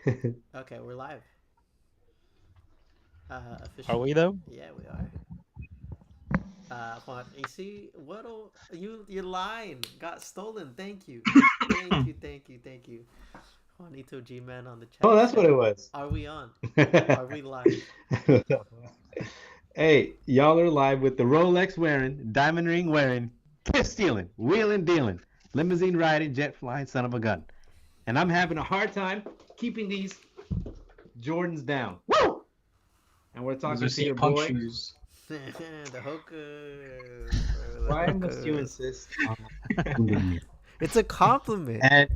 Okay, we're live. Are Officially. we though? Yeah, we are. Juan, you see what? Your line got stolen. Thank you, thank you, thank you, thank you. Juanito G Man on the Oh, chat that's what said, it was. "Are we on? Are we live?" Hey, y'all are live with the Rolex wearing, diamond ring wearing, kiss stealing, wheeling dealing, limousine riding, jet flying son of a gun. And I'm having a hard time keeping these Jordans down. Woo! And we're Those are talking to your steampunk boy. shoes. The hookers, bro, the Why must you hookers. insist on offending me? It's a compliment. And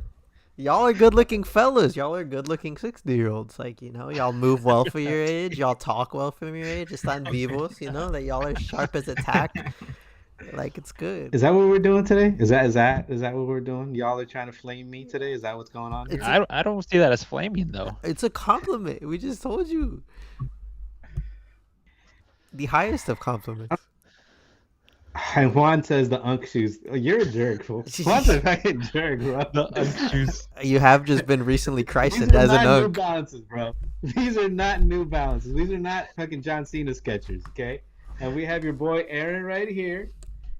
Y'all are good looking fellas. Y'all are good looking 60-year-olds. Like, y'all move well for your age. Y'all talk well for your age. Están vivos, that y'all are sharp as a tack. Like, it's good. is that what we're doing today? Is that what we're doing? Y'all are trying to flame me today? Is that what's going on It's here? a I don't see that as flaming though. it's a compliment. We just told you. The highest of compliments. And Juan says the Unk shoes. Oh, you're a jerk, fool. Juan's a fucking jerk, bro. The shoes. You have just been recently These christened are as an not New unk. Balances, bro. These are not New Balances. These are not fucking John Cena Skechers, okay? And we have your boy Aaron right here.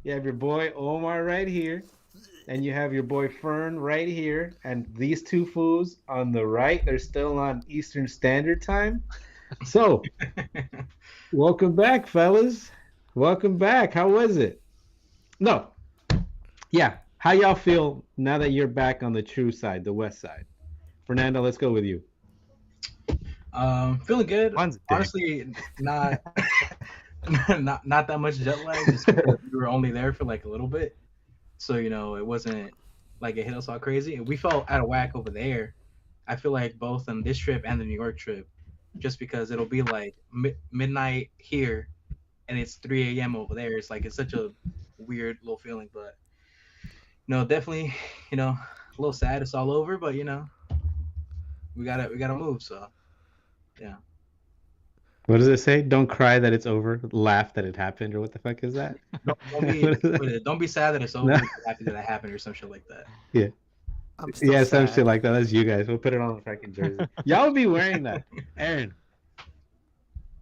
You have your boy Omar right here. And you have your boy Fern right here. And these two fools on the right, they're still on Eastern Standard Time. So, welcome back, fellas. Welcome back. How was it? No, yeah. How y'all feel now that you're back on the true side, the west side? Fernando, let's go with you. Feeling good. Juan's a dick. Honestly, not not that much jet lag, just because we were only there for like a little bit. So it wasn't like it hit us all crazy. And we felt out of whack over there. I feel like both on this trip and the New York trip, just because it'll be like midnight here and it's 3 a.m. over there. It's such a weird little feeling, but definitely, a little sad it's all over, but we gotta move. So yeah. What does it say? Don't cry that it's over. Laugh that it happened, or what the fuck is that? Don't be What is it? don't be sad that it's No. over. Be happy that it happened or some shit like that. Yeah. I'm still Yeah, some shit sad. like that. That's you guys. We'll put it on the fucking jersey. Y'all would be wearing that. Aaron,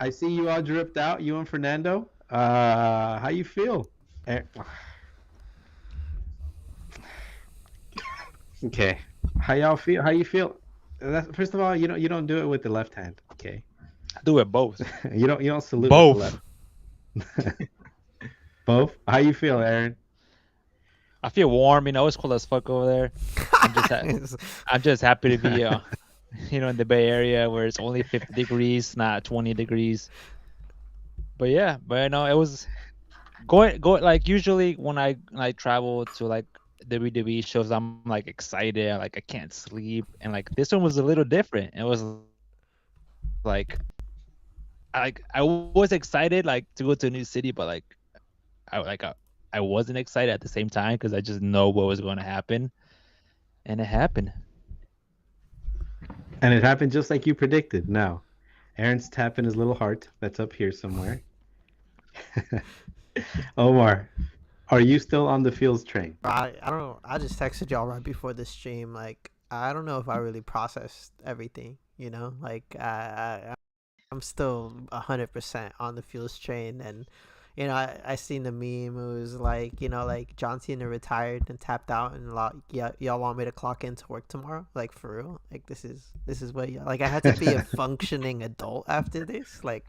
I see you all dripped out. You and Fernando. How you feel? Aaron- Okay. How y'all feel? How you feel? First of all, you don't do it with the left hand. Okay. I do it both. You don't salute with the Both. left. Both. How you feel, Aaron? I feel warm. It's cold as fuck over there. I'm just ha- I'm just happy to be in the Bay Area where it's only 50 degrees, not 20 degrees. But yeah, but it was going like usually when I travel to like WWE shows, I'm like excited, like I can't sleep, and like this one was a little different. It was I was excited like to go to a new city, but I like I wasn't excited at the same time because I just know what was going to happen, and it happened. And it happened just like you predicted. Now, Aaron's tapping his little heart that's up here somewhere. Omar, are you still on the fields train? I don't know. I just texted y'all right before the stream. Like, I don't know if I really processed everything. Like I'm still 100% on the fuels train, and I seen the meme. It was like like John Cena retired and tapped out, and yeah, y'all want me to clock into work tomorrow? Like, for real? Like, this is what like I had to be a functioning adult after this. Like,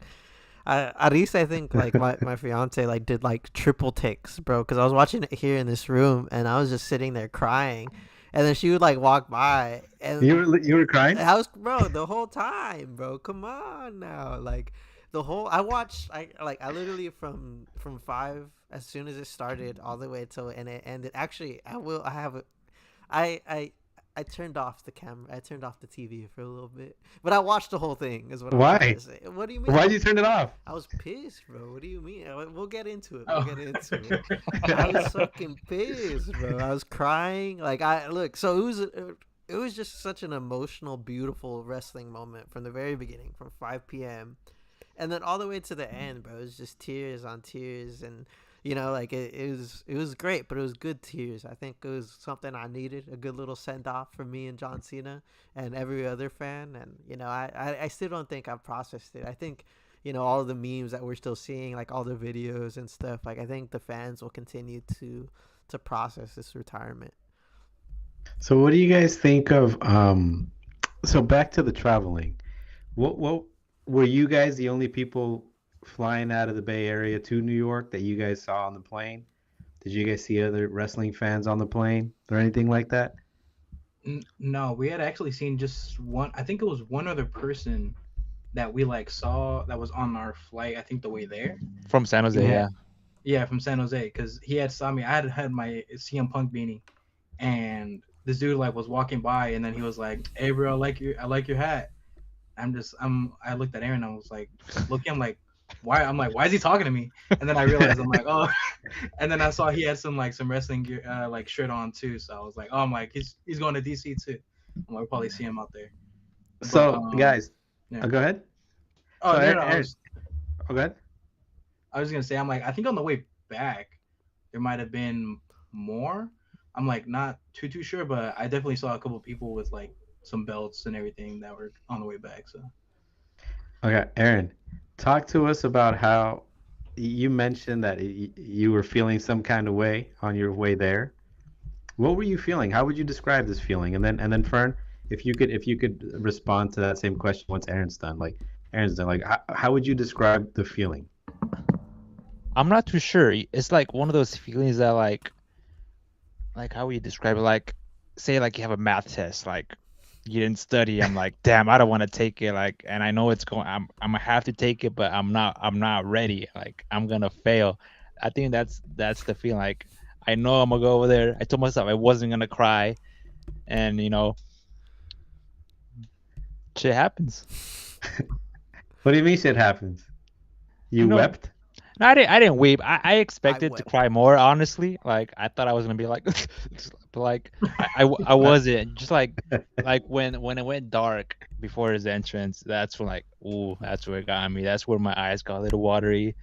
at least I think like my fiance like did like triple takes, bro. Because I was watching it here in this room, and I was just sitting there crying, and then she would like walk by, You and were you were crying? I was, bro, the whole time, bro. Come on now, like the whole. I literally from 5 as soon as it started all the way till and it ended. Actually, I have a, I I turned off the camera. I turned off the TV for a little bit, but I watched the whole thing. Is what I'm trying to Why? say. What do you mean? Why'd you turn it off? I was pissed, bro. What do you mean? We'll get into it. We'll Oh. get into it. I was fucking pissed, bro. I was crying. Like, I look. So it was just such an emotional, beautiful wrestling moment from the very beginning, from 5 p.m. and then all the way to the end, bro. It was just tears on tears, and like it was great, but it was good tears. I think it was something I needed, a good little send off for me and John Cena and every other fan. And I still don't think I've processed it. I think all of the memes that we're still seeing, like all the videos and stuff. Like I think the fans will continue to process this retirement. So what do you guys think of so back to the traveling. What were you guys the only people flying out of the Bay Area to New York that you guys saw on the plane? Did you guys see other wrestling fans on the plane or anything like that? No, we had actually seen just one. I think it was one other person that we like saw that was on our flight. I think the way there. From San Jose, Yeah. yeah. Yeah, from San Jose, because he had saw me. I had my CM Punk beanie, and this dude like was walking by, and then he was like, "Hey, bro, I like your hat." I looked at Aaron, and I was like, looking, I'm like, why? I'm like, why is he talking to me? And then I realized, I'm like, oh, and then I saw he had some wrestling gear, like shirt on too. So I was like, oh, I'm like, he's going to DC too. I'm like, we'll probably see him out there. But So guys, yeah. go ahead. Oh So no, no, Aaron, go ahead. I was gonna say, I'm like, I think on the way back, there might have been more. I'm like not too sure, but I definitely saw a couple people with like some belts and everything that were on the way back. So Okay, Aaron, talk to us about how you mentioned that you were feeling some kind of way on your way there. What were you feeling? How would you describe this feeling? And then Fern, if you could respond to that same question once Aaron's done. Like Aaron's done, like how would you describe the feeling? I'm not too sure. It's like one of those feelings that like how would you describe it? Like say like you have a math test, like you didn't study. I'm like, damn, I don't want to take it. Like, and I know it's going. I'm gonna have to take it, but I'm not ready. Like I'm gonna fail. I think that's the feeling. Like I know I'm gonna go over there. I told myself I wasn't gonna cry, and shit happens. What do you mean shit happens? You You know, wept? no, I didn't weep. I I expected to wept. cry more, honestly. Like I thought I was gonna be like, but like I wasn't. Just like when it went dark before his entrance, that's when like, ooh, that's where it got me. That's where my eyes got a little watery,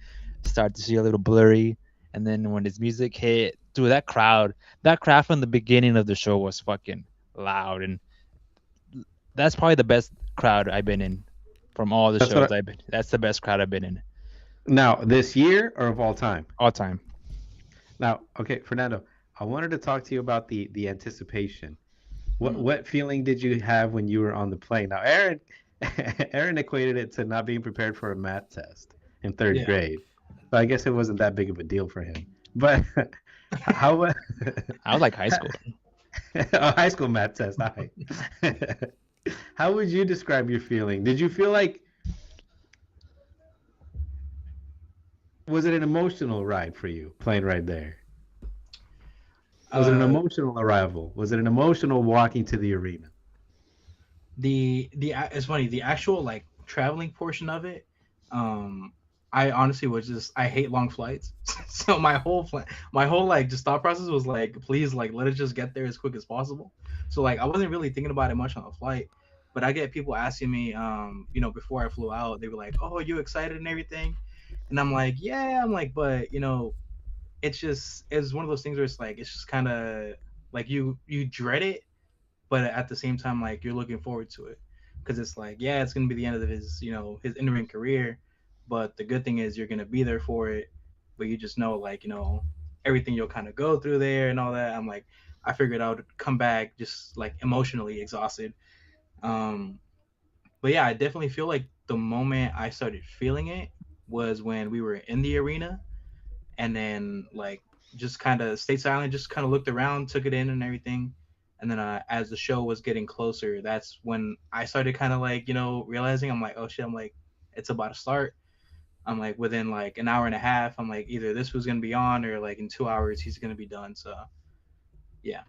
start to see a little blurry, and then when his music hit, dude, that crowd from the beginning of the show was fucking loud, and that's probably the best crowd I've been in from all the That's what shows I've been. That's the best crowd I've been in now this year or of all time? all time. Now, okay, Fernando, I wanted to talk to you about the anticipation. What feeling did you have when you were on the plane? Now, Aaron Aaron equated it to not being prepared for a math test in third yeah, grade. So I guess it wasn't that big of a deal for him. But how I was like high school. a high school math test, hi. How would you describe your feeling? Did you feel like was it an emotional ride for you playing right there? Was it an uh, emotional arrival? Was it an emotional walking to the arena? it's funny, the actual like traveling portion of it, um I honestly was just, I hate long flights. So my whole like just thought process was like, please, like, let it just get there as quick as possible. So like I wasn't really thinking about it much on the flight, but I get people asking me, before I flew out, they were like, oh, are you excited and everything? And I'm like, yeah. I'm like, but it's one of those things where it's like, it's just kind of like you dread it, but at the same time, like, you're looking forward to it, because it's like, yeah, it's gonna be the end of his in-ring career, but the good thing is you're gonna be there for it. But you just know, like, everything you'll kind of go through there and all that. I'm like, I figured I would come back just like emotionally exhausted. um but yeah, I definitely feel like the moment I started feeling it was when we were in the arena, and then like just kind of stayed silent, just kind of looked around, took it in and everything. And then as the show was getting closer, that's when I started kind of like, realizing, I'm like, oh shit, I'm like, it's about to start. I'm like, within like an hour and a half, I'm like, either this was gonna be on, or like in 2 hours he's gonna be done. So yeah.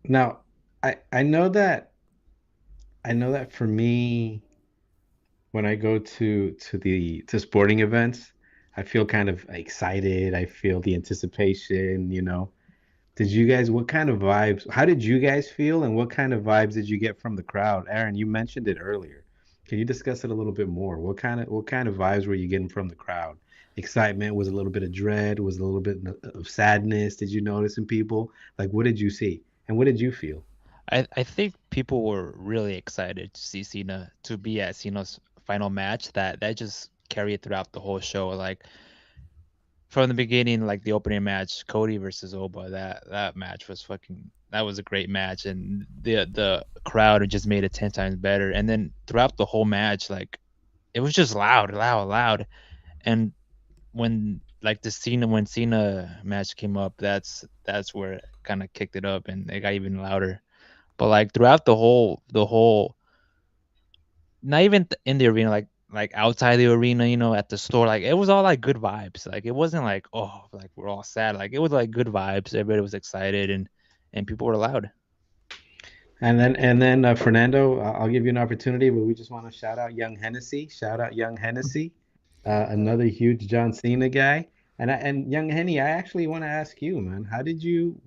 Now, I know that for me, when I go to sporting events, I feel kind of excited. I feel the anticipation. Did you guys, what kind of vibes, how did you guys feel and what kind of vibes did you get from the crowd? Aaron, you mentioned it earlier. Can you discuss it a little bit more? What kind of vibes were you getting from the crowd? excitement? Was it a little bit of dread? Was it a little bit of sadness? Did you notice in people? Like, what did you see? And what did you feel? I think people were really excited to see Cena to be at Cena's final match. That just carried throughout the whole show. Like from the beginning, like the opening match, Cody versus Oba. That match was fucking. That was a great match, and the crowd just made it 10 times better. And then throughout the whole match, like it was just loud, loud, loud. And when like the Cena when Cena match came up, that's where it kind of kicked it up, and it got even louder. But like throughout the whole, not even in the arena, like outside the arena, at the store, like it was all like good vibes. Like it wasn't like, oh, like we're all sad. Like it was like good vibes. Everybody was excited, and people were loud. And then Fernando, I'll give you an opportunity, but we just want to shout out Young Hennessy. Shout out Young Hennessy, Yeah, another huge John Cena guy. And Young Henny, I actually want to ask you, man,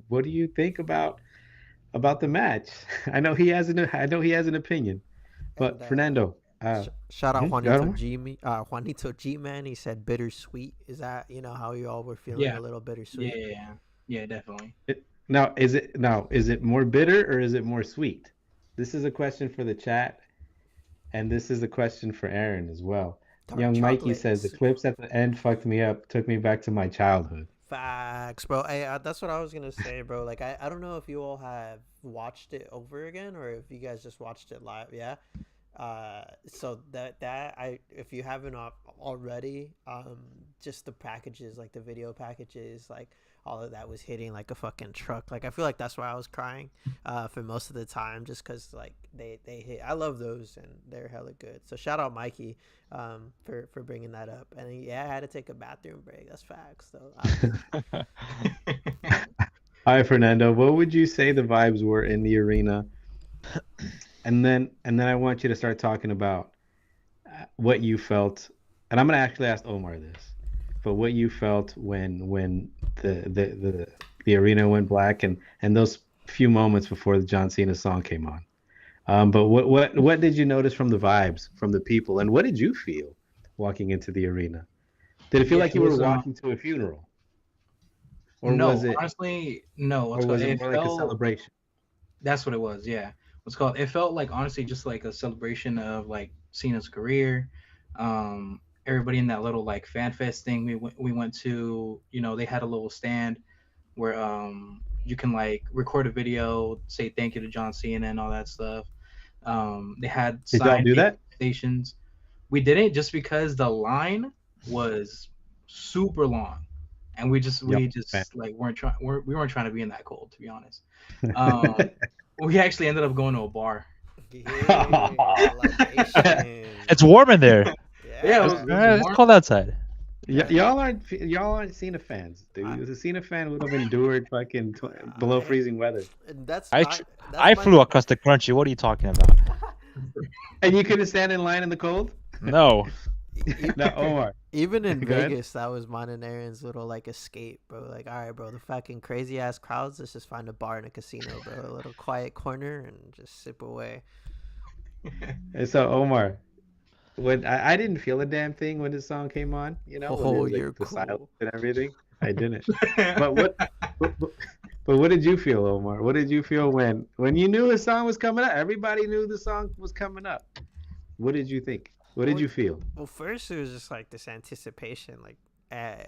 what do you think about the match? I know he has an opinion, and but Fernando, shout out go ahead, Juanito Omar. G, Juanito G man. He said bittersweet. Is that how you all were feeling? Yeah, A little yeah, bittersweet. yeah, yeah, yeah, definitely. Now is it more bitter or is it more sweet? This is a question for the chat, and this is a question for Aaron as well. Dark Young Mikey chocolate. says the clips at the end fucked me up, took me back to my childhood. Facts, bro. Hey, that's what I was gonna say, bro. Like, I don't know if you all have watched it over again or if you guys just watched it live. Yeah. So that I if you haven't already, just the packages, like the video packages, like all of that was hitting like a fucking truck. Like I feel like that's why I was crying, for most of the time, just because like they hit. I love those and they're hella good. So shout out Mikey, for bringing that up. And yeah, I had to take a bathroom break. That's facts though. Hi, Fernando. What would you say the vibes were in the arena? And then I want you to start talking about what you felt. And I'm gonna actually ask Omar this, but what you felt when the arena went black and those few moments before the John Cena song came on. But what did you notice from the vibes from the people, and what did you feel walking into the arena? Did it feel Yeah, like it you were was walking to a funeral, or was no, it honestly, no. or What's called was it it more like a felt celebration? That's what it was. Yeah, what's called it felt like honestly just like a celebration of like Cena's career. Everybody in that little like fan fest thing we went to. They had a little stand where you can like record a video, say thank you to John Cena and all that stuff. They had Did y'all signed do paper that? stations. We didn't just because the line was super long, and we just Y'all we fan. just like we weren't trying to be in that cold, to be honest. Um, we actually ended up going to a bar. Yeah, libation. It's warm in there. Yeah, Yeah. it was It's warm. cold outside. Yeah. Y'all aren't Cena fans, I, dude. A Cena fan would have endured fucking below I, freezing weather, and that's I I tr- that's I my flew across the country. What are you talking about? and you couldn't stand in line in the cold. No. e- No, Omar, even in go ahead. Vegas, that was mine and Aaron's little like escape, bro. Like, all right, bro, the fucking crazy ass crowds. Let's just find a bar in a casino, bro. A little quiet corner and just sip away. And so Omar, when I didn't feel a damn thing when this song came on, when Oh, there's like you're the silence cool. and everything, I didn't. But but, but but what did you feel, Omar? What did you feel when you knew the song was coming up? Everybody knew the song was coming up. What did you think? What did Well, you feel? well, first it was just like this anticipation, like, uh,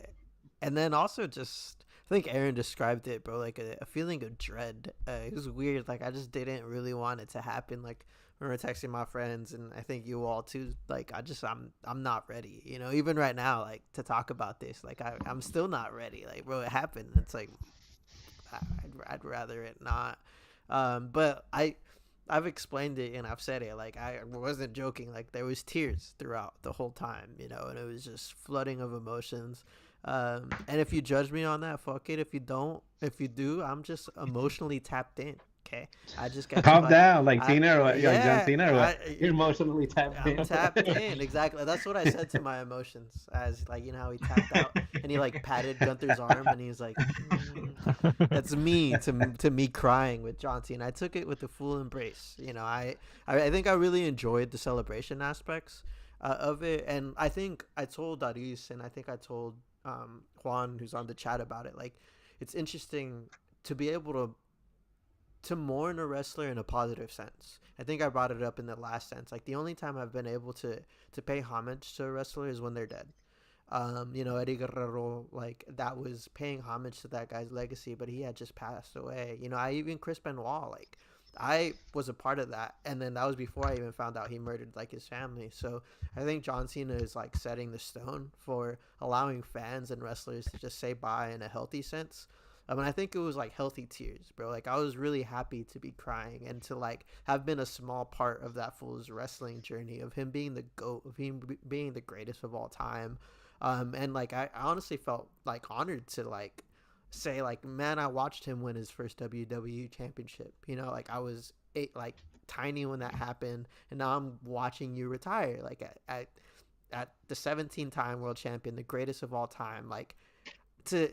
and then also just I think Aaron described it, bro, like a feeling of dread. It was weird. Like I just didn't really want it to happen. Like we were texting my friends, and I think you all too. Like I'm not ready. Even right now, like to talk about this, like I'm still not ready. Like bro, it happened. It's like I'd rather it not. But I've explained it and I've said it. Like I wasn't joking. Like there was tears throughout the whole time, and it was just flooding of emotions. And if you judge me on that, fuck it. If you don't, if you do, I'm just emotionally tapped in. Okay, I just get to Calm like, down, like I Cena or what? Like John yeah, Cena or what? You're emotionally tapped I'm in. tapped in. Exactly. That's what I said to my emotions. As like how he tapped out and he like patted Gunther's arm and he's like, that's me to me crying with John Cena. I took it with a full embrace. I think I really enjoyed the celebration aspects. of it. And I think I told Darius, and I think I told Juan, who's on the chat, about it. Like, it's interesting to be able to mourn a wrestler in a positive sense. I think I brought it up in the last sense. Like, the only time I've been able to pay homage to a wrestler is when they're dead. Eddie Guerrero, like, that was paying homage to that guy's legacy, but he had just passed away. I even Chris Benoit, like, I was a part of that, and then that was before I even found out he murdered like his family. So I think John Cena is like setting the stone for allowing fans and wrestlers to just say bye in a healthy sense. I mean, I think it was like healthy tears, bro. Like, I was really happy to be crying and to like have been a small part of that fool's wrestling journey, of him being the GOAT, of him being the greatest of all time. And like, I honestly felt like honored to like say, like, man, I watched him win his first WWE championship. Like, I was like tiny when that happened, and now I'm watching you retire. Like, at the 17-time world champion, the greatest of all time. Like, to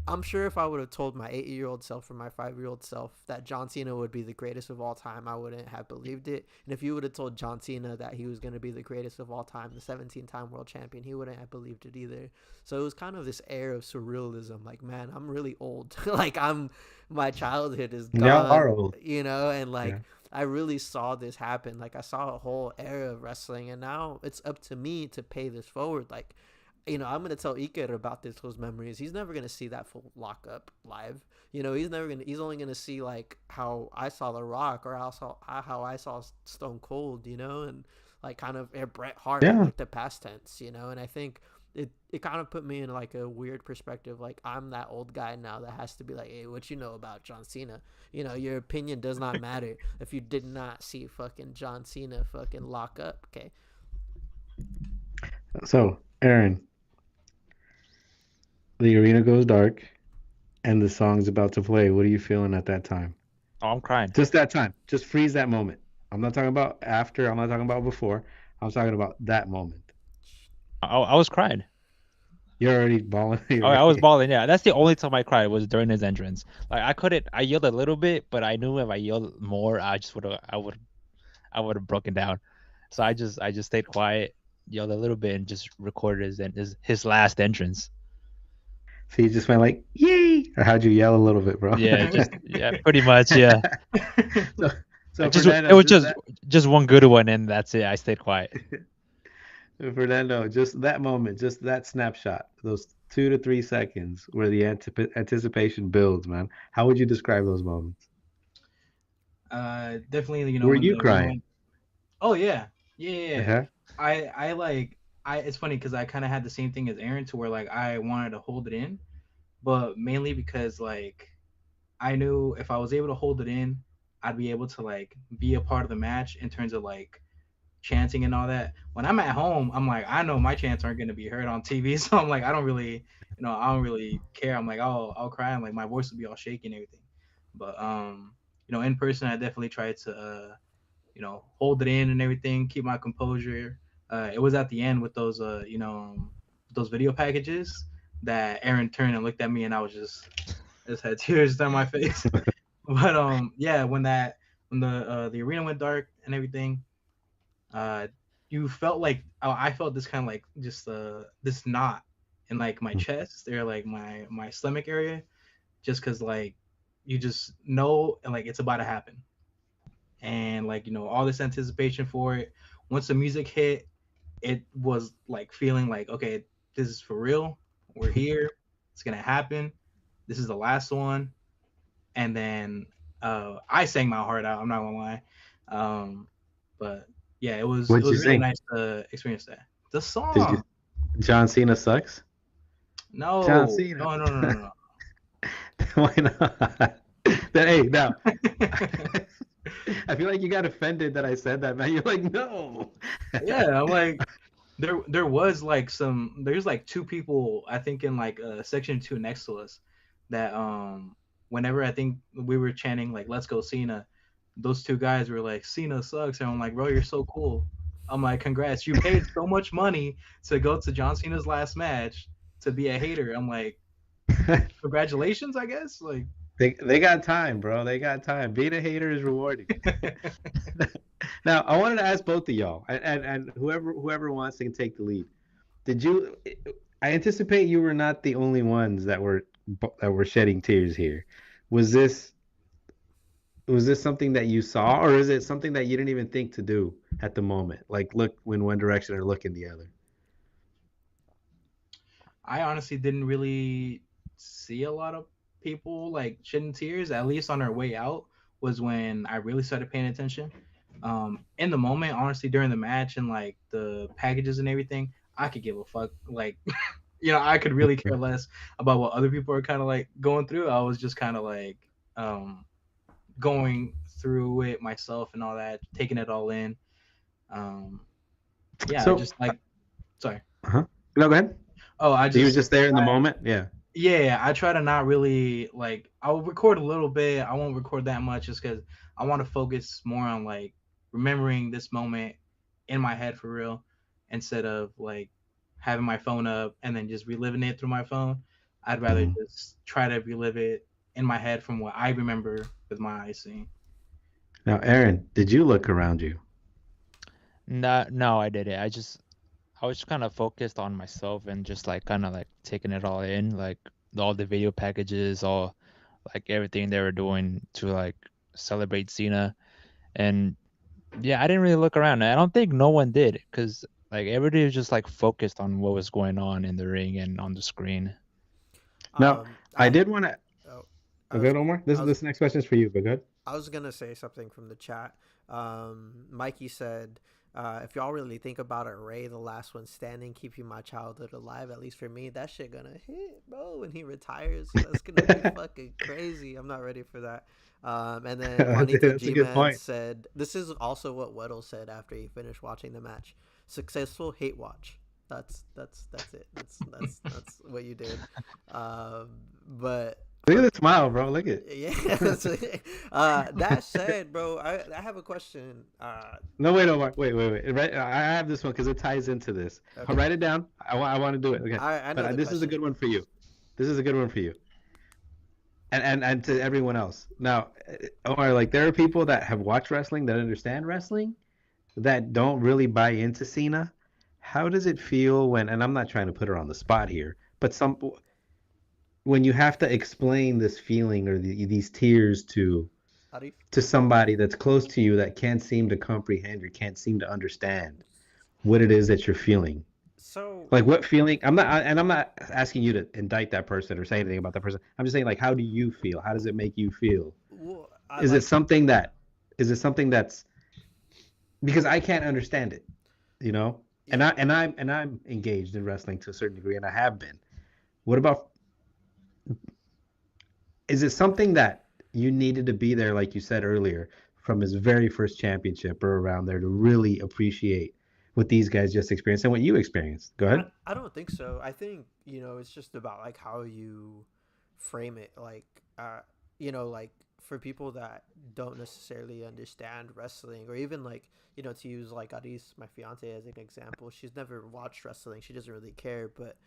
I'm sure if I would have told my 8-year-old self or my 5-year-old self that John Cena would be the greatest of all time, I wouldn't have believed it. And if you would have told John Cena that he was going to be the greatest of all time, the 17-time world champion, he wouldn't have believed it either. So it was kind of this air of surrealism. Like, man, I'm really old. Like, my childhood is Y'all are gone, old. and like, Yeah. I really saw this happen. Like, I saw a whole era of wrestling, and now it's up to me to pay this forward. Like, I'm gonna tell Iker about those memories. He's never gonna see that full lockup live. He's only gonna see like how I saw The Rock, or how I saw Stone Cold. And like kind of Bret Hart in Yeah. like the past tense. And I think it kind of put me in like a weird perspective. Like, I'm that old guy now that has to be like, hey, what you know about John Cena? Your opinion does not matter if you did not see fucking John Cena fucking lock up. Okay. So, Aaron, the arena goes dark and the song's about to play. What are you feeling at that time? Oh, I'm crying. Just that time. Just freeze that moment. I'm not talking about after. I'm not talking about before. I'm talking about that moment. I was crying. You're already balling. Oh, I was bawling. Yeah, that's the only time I cried was during his entrance. Like, I couldn't. I yelled a little bit, but I knew if I yelled more, I would have broken down. So I just stayed quiet, yelled a little bit, and just recorded his last entrance. So you just went like, yay! Or how'd you yell a little bit, bro? Yeah, pretty much. Yeah, so, so just Fernando, it was just just one good one, and that's it. I stayed quiet. Fernando, just that moment, just that snapshot, those 2 to 3 seconds where the anticipation builds, man. How would you describe those moments? Definitely, Were when you the arena crying? went. Oh yeah, yeah, yeah. Yeah. Uh-huh. I like I. It's funny because I kind of had the same thing as Aaron, to where like I wanted to hold it in, but mainly because like I knew if I was able to hold it in, I'd be able to like be a part of the match in terms of like chanting and all that. When I'm at home, I'm like, I know my chants aren't going to be heard on TV, so I'm like, I don't really care. I'm like, I'll cry, and like my voice will be all shaky and everything. But in person, I definitely tried to hold it in and everything, keep my composure. It was at the end with those video packages that Aaron turned and looked at me, and I just had tears down my face. But yeah, when the arena went dark and everything, uh, you felt like, I felt this kind of like just this knot in like my chest or like my stomach area, just because like you just know like it's about to happen, and like all this anticipation for it. Once the music hit, it was like feeling like, okay, this is for real. We're here. It's gonna happen. This is the last one. And then I sang my heart out. I'm not gonna lie. Um, but yeah, it What'd you was really sing? nice to experience that. The Did you? song, John Cena sucks. John no, Cena. no, no, no, no, Why not? Hey, now no. I feel like you got offended that I said that, man. You're like, no. Yeah, I'm like, there was like there's like two people I think in like section 2 next to us that whenever I think we were chanting like let's go Cena, those two guys were like Cena sucks, and I'm like, bro, you're so cool. I'm like, congrats, you paid so much money to go to John Cena's last match to be a hater. I'm like, congratulations, I guess. Like, They got time, bro. They got time. Being a hater is rewarding. Now, I wanted to ask both of y'all, and whoever wants can take the lead. Did you? I anticipate you were not the only ones that were shedding tears here. Was this was this something that you saw, or is it something that you didn't even think to do at the moment? Like look in one direction or look in the other. I honestly didn't really see a lot of people like shedding tears. At least on our way out was when I really started paying attention. In the moment, honestly, during the match and like the packages and everything, I could give a fuck. Like, I could really care less about what other people are kind of like going through. I was just kind of like um, going through it myself and all that, taking it all in. Um, yeah, I So, just like, sorry. huh? No, go ahead. Oh, I So you were just just there in the moment. Yeah. Yeah, I try to not really like. I'll record a little bit. I won't record that much just because I want to focus more on like remembering this moment in my head for real, instead of like having my phone up and then just reliving it through my phone. I'd rather Mhm. just try to relive it in my head from what I remember with my eyes seeing. Now, Aaron, did you look around you? No, no, I didn't. I was kind of focused on myself and just like kind of like taking it all in, like all the video packages, all like everything they were doing to like celebrate Cena. And yeah, I didn't really look around. I don't think no one did because like everybody was just like focused on what was going on in the ring and on the screen. Now, I I did want to. oh, I Okay, was Omar. I was This next question is for you, but good. I was gonna say something from the chat. Mikey said, "If y'all really think about it, Ray, the last one standing, keeping my childhood alive. At least for me, that shit gonna hit, bro. When he retires, that's gonna be fucking crazy. I'm not ready for that." And then Juanito That's a good G-Man point. said, "This is also what Weddle said after he finished watching the match. Successful hate watch. That's it. That's what you did. But Look for at the smile, bro. Look at. yeah, that said, bro, I have a question. No, wait, Omar. Wait. Right, I have this one because it ties into this. I'll Okay, write it down. I want to do it. Okay, I but know the this is a question. good one for you. This is a good one for you, and to everyone else. Now, Omar, like there are people that have watched wrestling that understand wrestling that don't really buy into Cena. How does it feel when? And I'm not trying to put her on the spot here, but when you have to explain this feeling or these tears Arif. to somebody that's close to you that can't seem to comprehend or can't seem to understand what it is that you're feeling. So, Like what feeling? I'm not asking you to indict that person or say anything about that person. I'm just saying like how do you feel? How does it make you feel? well, I Is it like, something that is it something that's because I can't understand it, you know? And yeah. I'm engaged in wrestling to a certain degree and I have been. What about is it something that you needed to be there like you said earlier from his very first championship or around there to really appreciate what these guys just experienced and what you experienced? Go ahead. I don't think so. I think it's just about like how you frame it. Like, like for people that don't necessarily understand wrestling, or even like to use like Aris, my fiance, as an example. She's never watched wrestling. She doesn't really care, but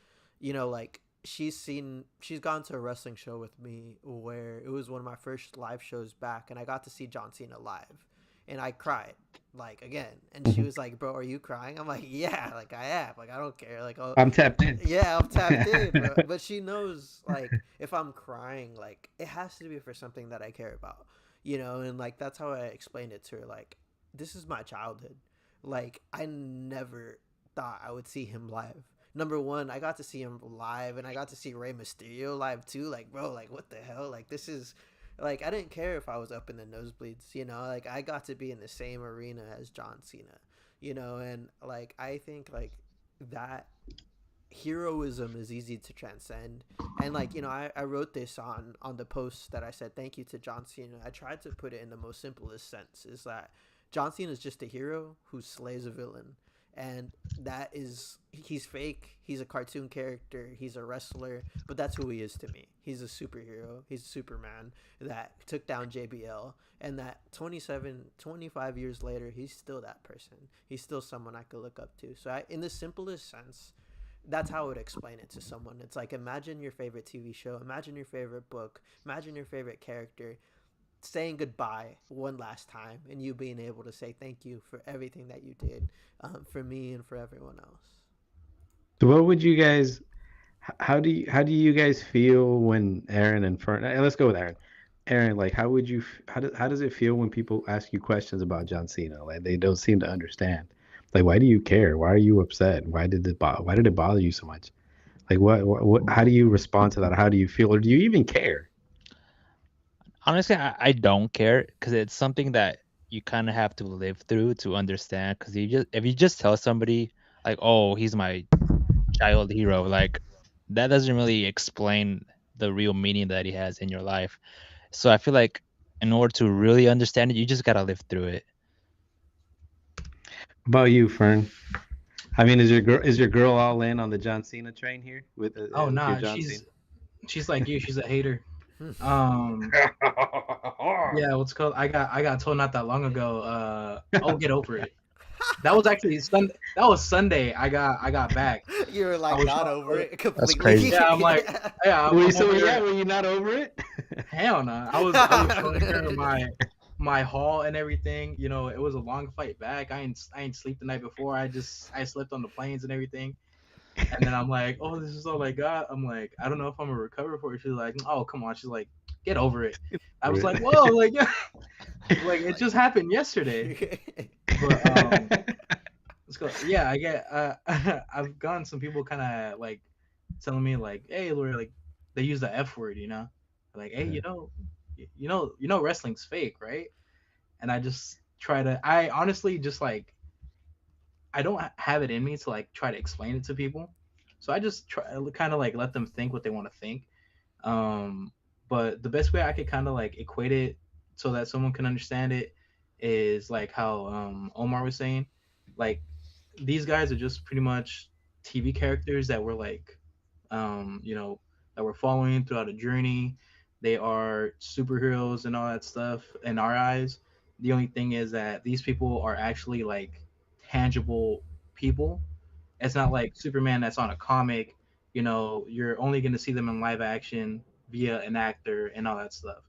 like she's gone to a wrestling show with me where it was one of my first live shows back, and I got to see John Cena live, and I cried like again. And she Mhm. was like, "Bro, are you crying?" I'm like, "Yeah, like I am. Like I don't care. Like oh, I'm tapped in. yeah, I'm tapped in." But she knows like if I'm crying, like it has to be for something that I care about, and like that's how I explained it to her. Like this is my childhood. Like I never thought I would see him live. Number one, I got to see him live, and I got to see Rey Mysterio live too. Like, bro, like what the hell? Like this is like I didn't care if I was up in the nosebleeds, like I got to be in the same arena as John Cena, and like I think like that heroism is easy to transcend. And like I wrote this on the post that I said thank you to John Cena. I tried to put it in the most simplest sense, is that John Cena is just a hero who slays a villain. And that is, he's fake, he's a cartoon character, he's a wrestler, but that's who he is to me. He's a superhero, he's a Superman that took down JBL, and that 25 years later, he's still that person. He's still someone I could look up to. So in the simplest sense, that's how I would explain it to someone. It's like, imagine your favorite TV show, imagine your favorite book, imagine your favorite character saying goodbye one last time, and you being able to say thank you for everything that you did, for me and for everyone else. So what would you guys? How do you guys feel when Aaron and Fern? Let's go with Aaron. Aaron, like, how would you? How does it feel when people ask you questions about John Cena? Like, they don't seem to understand. Like, why do you care? Why are you upset? Why did it bother you so much? Like, what how do you respond to that? How do you feel, or do you even care? Honestly, I don't care because it's something that you kind of have to live through to understand. Because if you just tell somebody like, "Oh, he's my child hero," like that doesn't really explain the real meaning that he has in your life. So I feel like in order to really understand it, you just gotta live through it. About you, Fern? I mean, is your girl all in on the John Cena train here Oh with your nah, John Cena? she's like you. She's a hater. Um, yeah, what's called? I got told not that long ago. Oh, get over it. That was actually Sun. That was Sunday. I got back. You were I like was not trying over to. it That's completely. crazy. Yeah, I'm like, yeah, Were you, I'm so over yeah, here. were you not over it? Hell no. I was showing her my haul and everything. It was a long flight back. I ain't sleep the night before. I slept on the planes and everything. And then I'm like, oh, this is all I got. I'm like, I don't know if I'm gonna recover for it. She's like, oh, come on. She's like, get over it. I was like, whoa, like, like it just happened yesterday. But let's go. Yeah, I get. I've gotten some people kind of like telling me like, hey, Lori, like they use the F word, like, hey, wrestling's fake, right? And I just try to. I honestly just like I don't have it in me to like try to explain it to people, so I just try kind of like let them think what they want to think. Um, but the best way I could kind of like equate it so that someone can understand it is like how Omar was saying, like these guys are just pretty much TV characters that were like, um, you know, that we're following throughout a journey. They are superheroes and all that stuff in our eyes. The only thing is that these people are actually like tangible people. It's not like Superman that's on a comic. You're only going to see them in live action via an actor and all that stuff.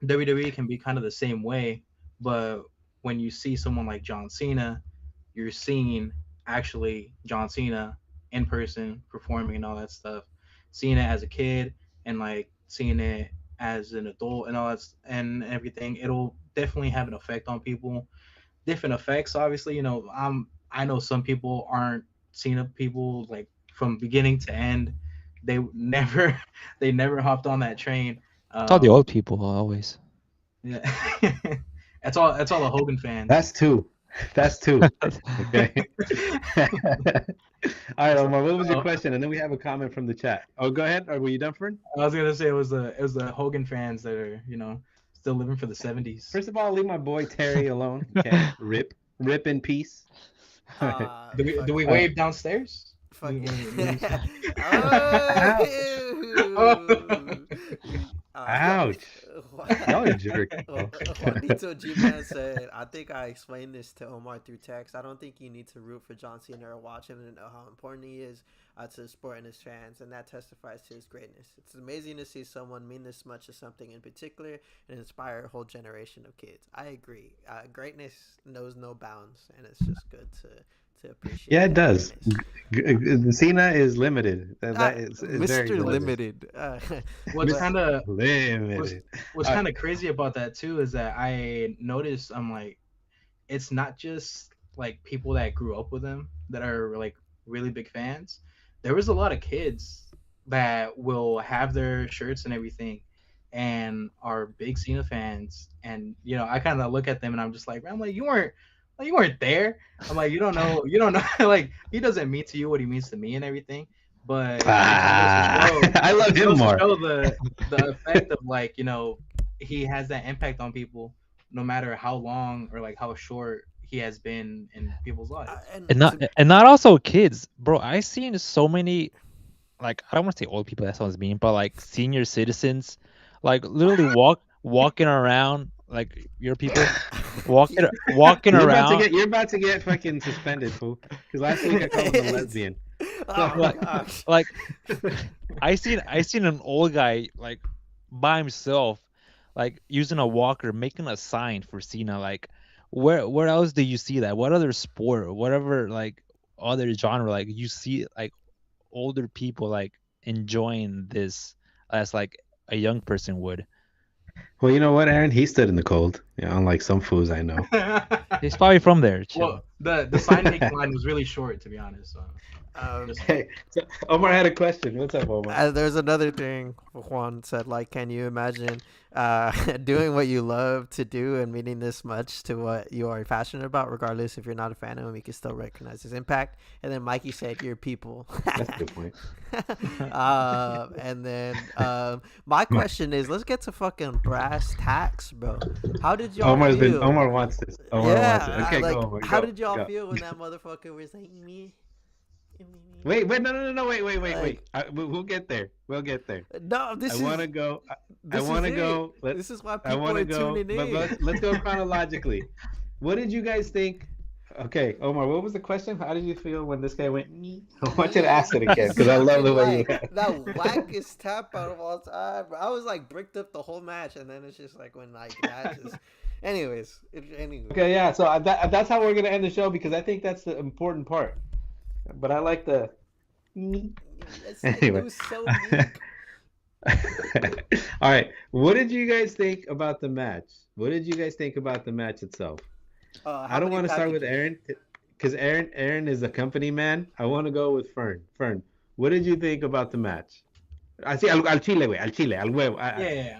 WWE can be kind of the same way, but when you see someone like John Cena, you're seeing actually John Cena in person performing and all that stuff. Seeing it as a kid and like seeing it as an adult and all that and everything, it'll definitely have an effect on people. Different effects, obviously. I know some people aren't Cena people like from beginning to end. They never they never hopped on that train. It's all the Um, old people always. yeah. That's all the Hogan fans. That's two. That's two. Okay. All right, So, Omar. What was your uh, question? And then we have a comment from the chat. Oh, go ahead. Or were you done, Fern? I was gonna say it was the Hogan fans that are still living for the 70s. First of all, leave my boy Terry alone. Okay. Rip in peace. Do we Fucking, wave downstairs? fucking. Ouch. Oh. Ouch. Y'all are jerks. Juanito G Man said, I think I explained this to Omar through text. I don't think you need to root for John Cena or watch him to know how important he is to the sport and his fans, and that testifies to his greatness. It's amazing to see someone mean this much to something in particular and inspire a whole generation of kids. I agree. Greatness knows no bounds, and it's just good to appreciate. Yeah, it that does. greatness. Cena is limited. That is very Mr. limited. Limited. What's But- kind of Limited. what's kind of crazy about that too is that I noticed I'm like it's not just like people that grew up with him that are like really big fans. There was a lot of kids that will have their shirts and everything and are big Cena fans. And I kind of look at them and I'm like, you weren't there. I'm like, you don't know. Like, he doesn't mean to you what he means to me and everything. But I love it him goes to more. show the effect of like he has that impact on people no matter how long or like how short he has been in people's lives. And not also kids, bro. I seen so many, like, I don't want to say old people, that sounds mean, but like senior citizens, like literally walking around, like your people walking You're around. about to get fucking suspended, fool. Because last week I called him a lesbian. Oh my like gosh. like I seen an old guy like by himself, like using a walker, making a sign for Cena. Like, where else do you see that? What other sport or whatever like other genre like you see like older people like enjoying this as like a young person would? Well, you know what, Aaron? He stood in the cold. Yeah, unlike some fools I know. He's probably from there. Chill. Well, the sign making line was really short, to be honest. So Um, just Hey, so Omar had a question. What's up, Omar? there's another thing Juan said, like, can you imagine doing what you love to do and meaning this much to what you are passionate about, regardless if you're not a fan of him, you can still recognize his impact. And then Mikey said, "You're people." That's a good point. And then my question is, let's get to fucking brass tacks, bro. How did y'all feel? Omar wants this. Omar wants it. Yeah, Okay, like, go Omar. how Go. did y'all Go. feel when that motherfucker was like me? Wait, no. Wait. Like, We'll get there. We'll get there. no, I want to go. I this is want to it. go. This is why I people want are to go. tuning But in. let's go chronologically. What did you guys think? Okay, Omar, what was the question? How did you feel when this guy went? I want you to ask it again because I love the way you Like that wackest tap out of all time. I was like bricked up the whole match, and then it's just like when like that just. Anyways. Okay, yeah. So that's how we're gonna end the show because I think that's the important part. But I like the. It Anyway. was so meek. All right. What did you guys think about the match? What did you guys think about the match itself? I don't want to start with Aaron because Aaron is a company man. I want to go with Fern. Fern, what did you think about the match? Así, al chile, güey, al chile, al huevo. yeah.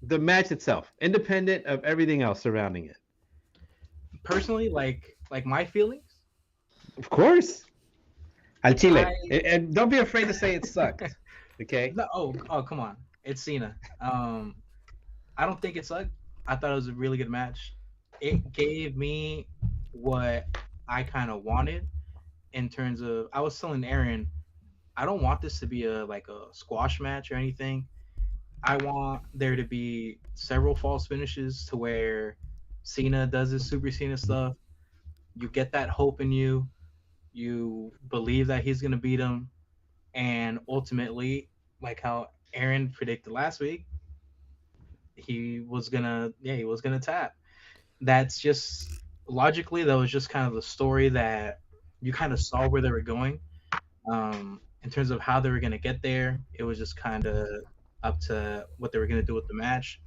The match itself, independent of everything else surrounding it. Personally, like my feelings, Of course. Al chile. I And don't be afraid to say it sucked. Okay? no. Oh, come on, it's Cena. I don't think it sucked. I thought it was a really good match. It gave me what I kind of wanted in terms of. I was telling Aaron, I don't want this to be a like a squash match or anything. I want there to be several false finishes to where Cena does his Super Cena stuff. You get that hope in you. You believe that he's gonna beat him, and ultimately, like how Aaron predicted last week, he was gonna tap. That's just logically that was just kind of the story that you kind of saw where they were going. In terms of how they were gonna get there, it was just kind of up to what they were gonna do with the match.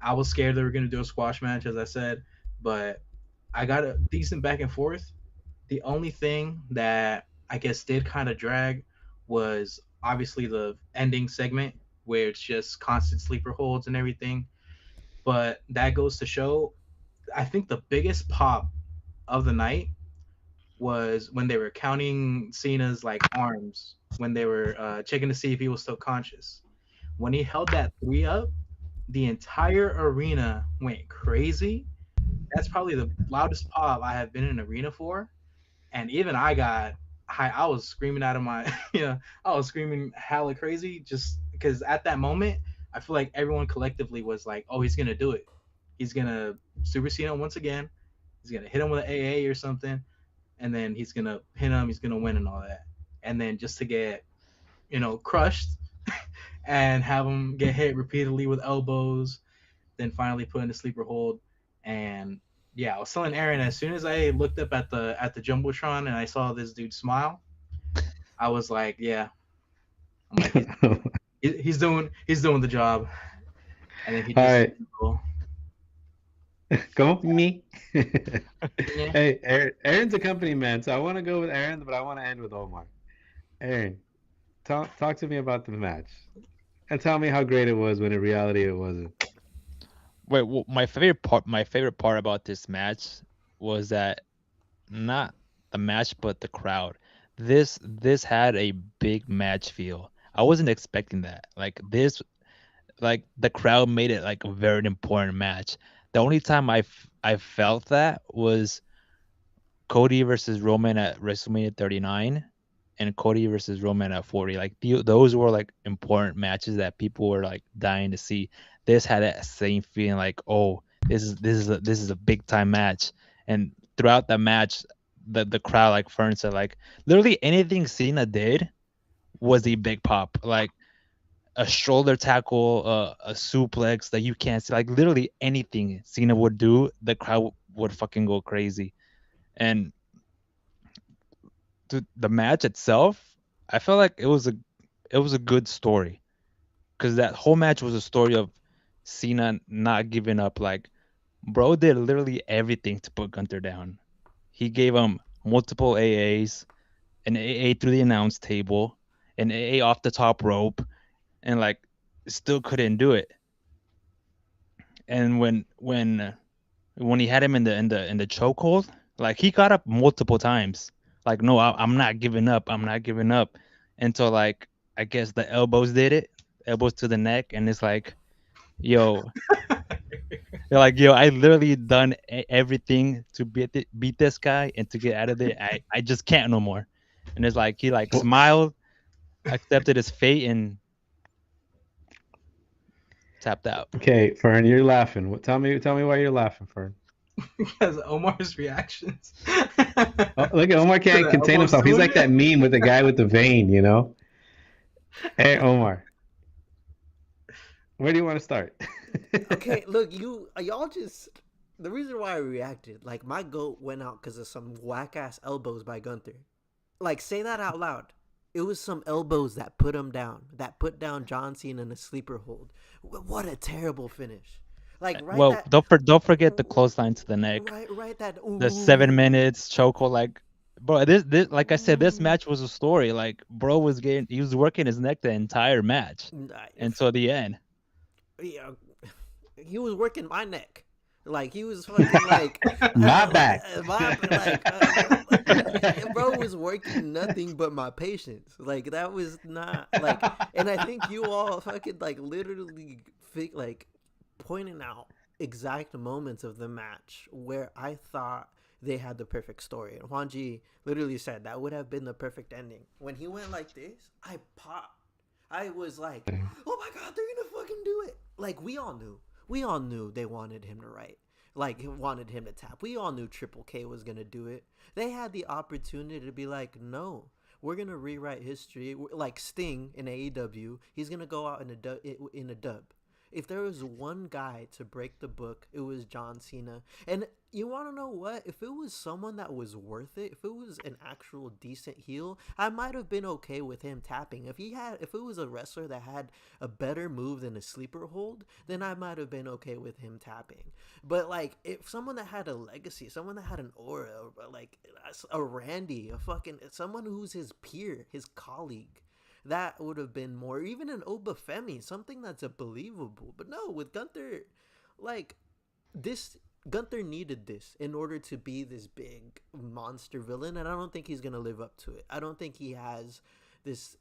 I was scared they were gonna do a squash match, as I said, but I got a decent back and forth. The only thing that I guess did kind of drag was obviously the ending segment where it's just constant sleeper holds and everything. But that goes to show, I think the biggest pop of the night was when they were counting Cena's like arms when they were checking to see if he was still conscious. When he held that three up, the entire arena went crazy. That's probably the loudest pop I have been in an arena for, and even I got high. I was screaming out of my, I was screaming hella crazy just because at that moment I feel like everyone collectively was like, "Oh, he's gonna do it. He's gonna super Cena once again. He's gonna hit him with an AA or something, and then he's gonna pin him. He's gonna win and all that. And then just to get, crushed and have him get hit repeatedly with elbows, then finally put in a sleeper hold. And yeah, I was telling Aaron as soon as I looked up at the jumbotron and I saw this dude smile, I was like, yeah, I'm like he's doing the job. And then he just All right. Go me. Yeah. Hey, Aaron's a company man, so I want to go with Aaron, but I want to end with Omar. Aaron, talk to me about the match, and tell me how great it was when in reality it wasn't. Wait, well, my favorite part about this match was that not the match but the crowd. This had a big match feel. I wasn't expecting that. Like the crowd made it like a very important match. The only time I felt that was Cody versus Roman at WrestleMania 39 and Cody versus Roman at 40. Like those were like important matches that people were like dying to see. This had that same feeling like, oh, this is a big time match. And throughout the match, the crowd, like Fern said, like literally anything Cena did was a big pop. Like a shoulder tackle, a suplex that you can't see, like literally anything Cena would do, the crowd would fucking go crazy. And the match itself, I felt like it was a good story, because that whole match was a story of Cena not giving up. Like, bro did literally everything to put Gunther down. He gave him multiple AAs, an AA through the announce table, an AA off the top rope, and like still couldn't do it. And when he had him in the chokehold, like he got up multiple times. Like, no, I'm not giving up. I'm not giving up. Until like I guess the elbows did it, elbows to the neck, and it's like, yo, they're like, yo, I literally done everything to beat this guy and to get out of there. I just can't no more. And it's like he like smiled, accepted his fate, and tapped out. Okay, Fern, you're laughing. Tell me why you're laughing, Fern. Because Omar's reactions. Oh, look at Omar can't The contain elbows himself. He's too? like that meme with the guy with the vein, you know? Hey, Omar, where do you want to start? Okay, look, y'all just the reason why I reacted, like my goat went out because of some whack ass elbows by Gunther. Like, say that out loud. It was some elbows that put him down, that put down John Cena in a sleeper hold. What a terrible finish! Like Well, that, don't forget the clothesline to the neck, right that. the 7 minutes Ooh. chokehold. Like, bro, this like I said, this match was a story. Like, bro he was working his neck the entire match until the end. Yeah, he was working my neck. Like he was fucking like My back. bro was working nothing but my patience. Like that was not like, and I think you all fucking like literally like pointing out exact moments of the match where I thought they had the perfect story. And Juan G literally said that would have been the perfect ending. When he went like this, I popped. I was like, oh my god, they're gonna fucking do it. Like we all knew they wanted him to write, like wanted him to tap. We all knew Triple K was gonna do it. They had the opportunity to be like, no, we're gonna rewrite history. Like Sting in AEW, he's gonna go out in a dub. If there was one guy to break the book, it was John Cena. And you want to know what? If it was someone that was worth it, if it was an actual decent heel, I might have been okay with him tapping. If it was a wrestler that had a better move than a sleeper hold, then I might have been okay with him tapping. But like, if someone that had a legacy, someone that had an aura, like a Randy, a fucking someone who's his peer, his colleague, that would have been more, even an Obafemi, something that's a believable. But no, with Gunther, like this, Gunther needed this in order to be this big monster villain, and I don't think he's gonna live up to it. I don't think he has this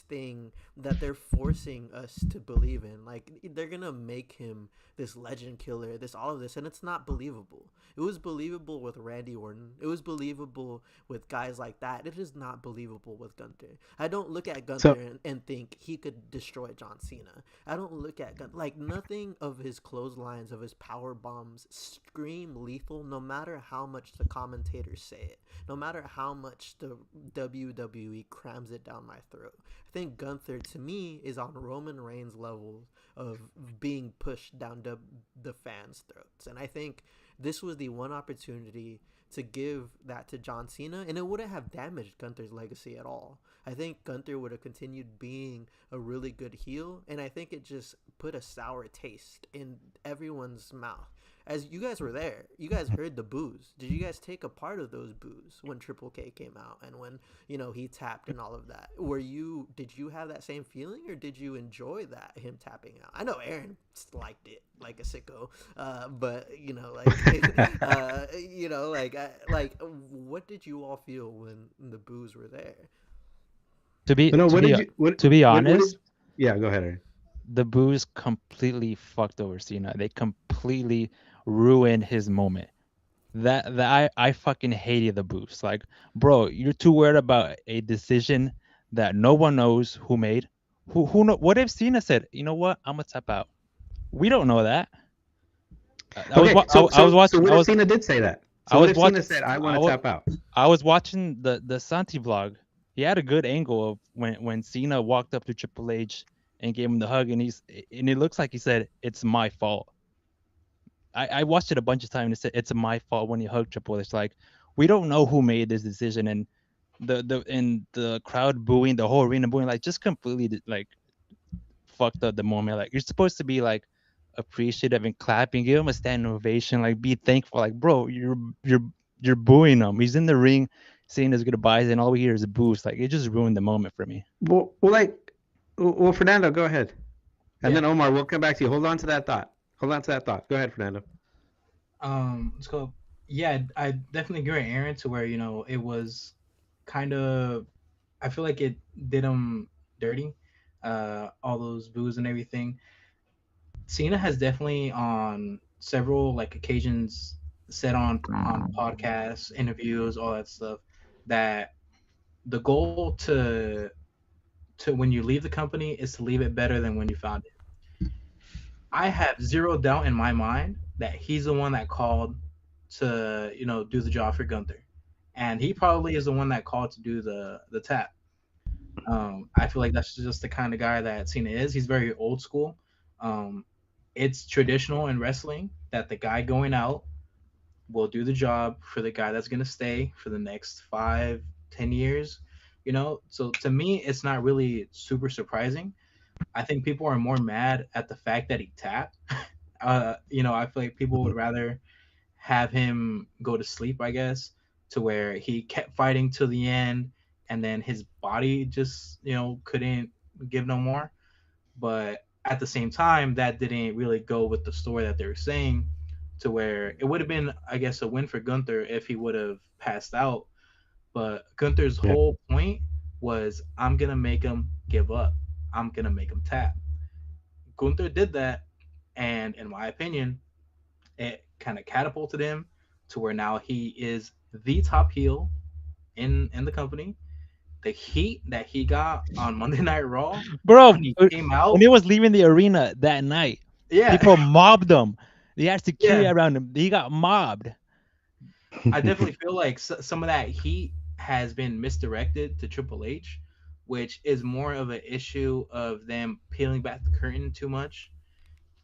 thing that they're forcing us to believe in. Like they're gonna make him this legend killer, this all of this, and it's not believable. It was believable with Randy Orton. It was believable with guys like that. It is not believable with Gunther. I don't look at Gunther and think he could destroy John Cena. I don't look at like nothing of his clotheslines, of his power bombs scream lethal, no matter how much the commentators say it, no matter how much the WWE crams it down my throat. I think Gunther to me is on Roman Reigns' level of being pushed down the fans' throats, and I think this was the one opportunity to give that to John Cena, and it wouldn't have damaged Gunther's legacy at all. I think Gunther would have continued being a really good heel, and I think it just put a sour taste in everyone's mouth. As you guys were there, you guys heard the boos. Did you guys take a part of those boos when Triple K came out and when, he tapped and all of that? Did you have that same feeling, or did you enjoy that, him tapping out? I know Aaron liked it like a sicko, but what did you all feel when the boos were there? To be honest, Yeah, go ahead, Aaron. the boos completely fucked over Cena. They completely ruined his moment. That I fucking hated the boos. Like, bro, you're too worried about a decision that no one knows who made. Who know? What if Cena said, you know what, I'm gonna tap out? We don't know that. What if Cena did say that? I So what was if Cena watching. said, "I I want to was tap out"? I was watching the Santi vlog. He had a good angle of when Cena walked up to Triple H and gave him the hug, and it looks like he said, "It's my fault." I watched it a bunch of times and it said, "It's my fault" when he hugged Triple H. Like, we don't know who made this decision, and the crowd booing, the whole arena booing, like, just completely like fucked up the moment. Like, you're supposed to be like appreciative and clapping, give him a standing ovation, like be thankful. Like, bro, you're booing him. He's in the ring saying his goodbyes, and all we hear is boos. Like, it just ruined the moment for me. Well, Fernando, go ahead, and Yeah. then Omar, we'll come back to you. Hold on to that thought. Hold on to that thought. Go ahead, Fernando. Let's go. Yeah, I definitely agree with Aaron to where it was kind of. I feel like it did him dirty. All those boos and everything. Cena has definitely on several like occasions said on podcasts, interviews, all that stuff that the goal to when you leave the company is to leave it better than when you found it. I have zero doubt in my mind that he's the one that called to do the job for Gunther, and he probably is the one that called to do the tap. I feel like that's just the kind of guy that Cena is. He's very old school. Um, it's traditional in wrestling that the guy going out will do the job for the guy that's gonna stay for the next 5, 10 years. So to me, it's not really super surprising. I think people are more mad at the fact that he tapped. I feel like people would rather have him go to sleep, I guess, to where he kept fighting till the end, and then his body just couldn't give no more. But at the same time, that didn't really go with the story that they were saying, to where it would have been, I guess, a win for Gunther if he would have passed out. But Gunther's Yeah. whole point was, I'm gonna make him give up. I'm gonna make him tap. Gunther did that, and in my opinion, it kind of catapulted him to where now he is the top heel in the company. The heat that he got on Monday Night Raw Bro, when he came when out, he was leaving the arena that night, yeah, people mobbed him. They had security yeah. around him. He got mobbed. I definitely feel like some of that heat has been misdirected to Triple H, which is more of an issue of them peeling back the curtain too much,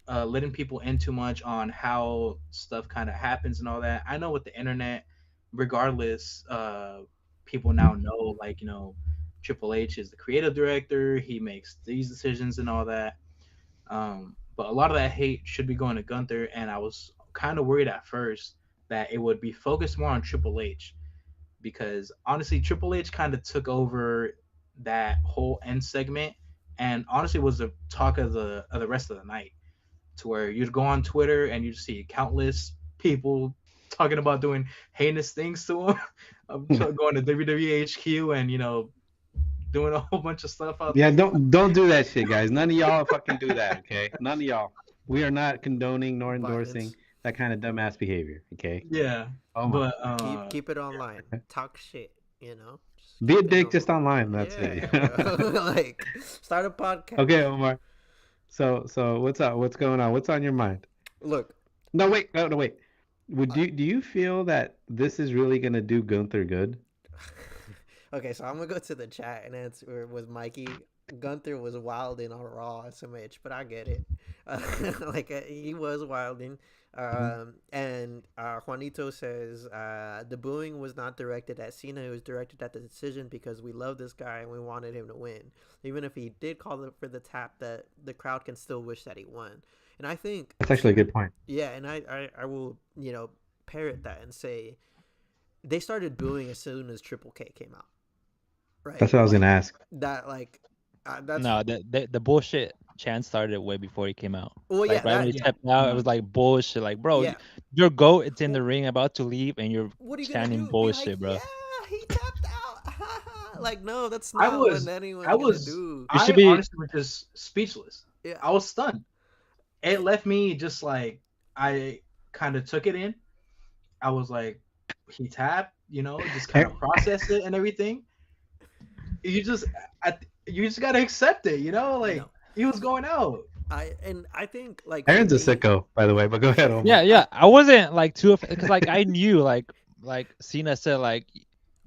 letting people in too much on how stuff kind of happens and all that. I know with the internet, regardless, people now know, like, Triple H is the creative director. He makes these decisions and all that. But a lot of that hate should be going to Gunther, and I was kind of worried at first that it would be focused more on Triple H, because honestly, Triple H kind of took over that whole end segment, and honestly was the talk of the rest of the night, to where you'd go on Twitter and you'd see countless people talking about doing heinous things to him, going to WWE HQ and doing a whole bunch of stuff out Yeah, there. don't do that shit, guys. None of y'all fucking do that, okay? None of y'all. We are not condoning nor endorsing Violence. that kind of dumbass behavior, okay? Yeah, Omar, but Keep it online. Talk shit. You know. Just be a keep it dick just online. That's Yeah, it. bro. Like, start a podcast. Okay, Omar. So what's up? What's going on? What's on your mind? Look, No, wait. No, wait. Do you feel that this is really gonna do Gunther good? okay, so I'm gonna go to the chat and answer with Mikey. Gunther was wilding on Raw SMH, but I get it. He was wilding. And Juanito says the booing was not directed at Cena; it was directed at the decision because we love this guy and we wanted him to win. Even if he did call for the tap, that the crowd can still wish that he won. And I think That's actually a good point. yeah, and I will parrot that and say they started booing as soon as Triple K came out. Right. That's what I was gonna ask. That that's No, the bullshit chant started way before he came out. well, yeah, Like, right when he yeah, stepped out, it was like bullshit. Like, bro, yeah. your goat, it's in the ring about to leave, and you're What are you gonna chanting do? Be like, bullshit, bro. yeah, he tapped out. Like, no, that's I not was, what anyone's I gonna was, do. You should I be. honestly was just speechless. Yeah, I was stunned. It left me just like, I kind of took it in. I was like, he tapped, just kind of process it and everything. You just, you just gotta accept it, I like know. he was going out. I think like for Aaron's a me, sicko, by the way. But go ahead, Yeah, Omar. yeah. I wasn't like too because like I knew like Cena said like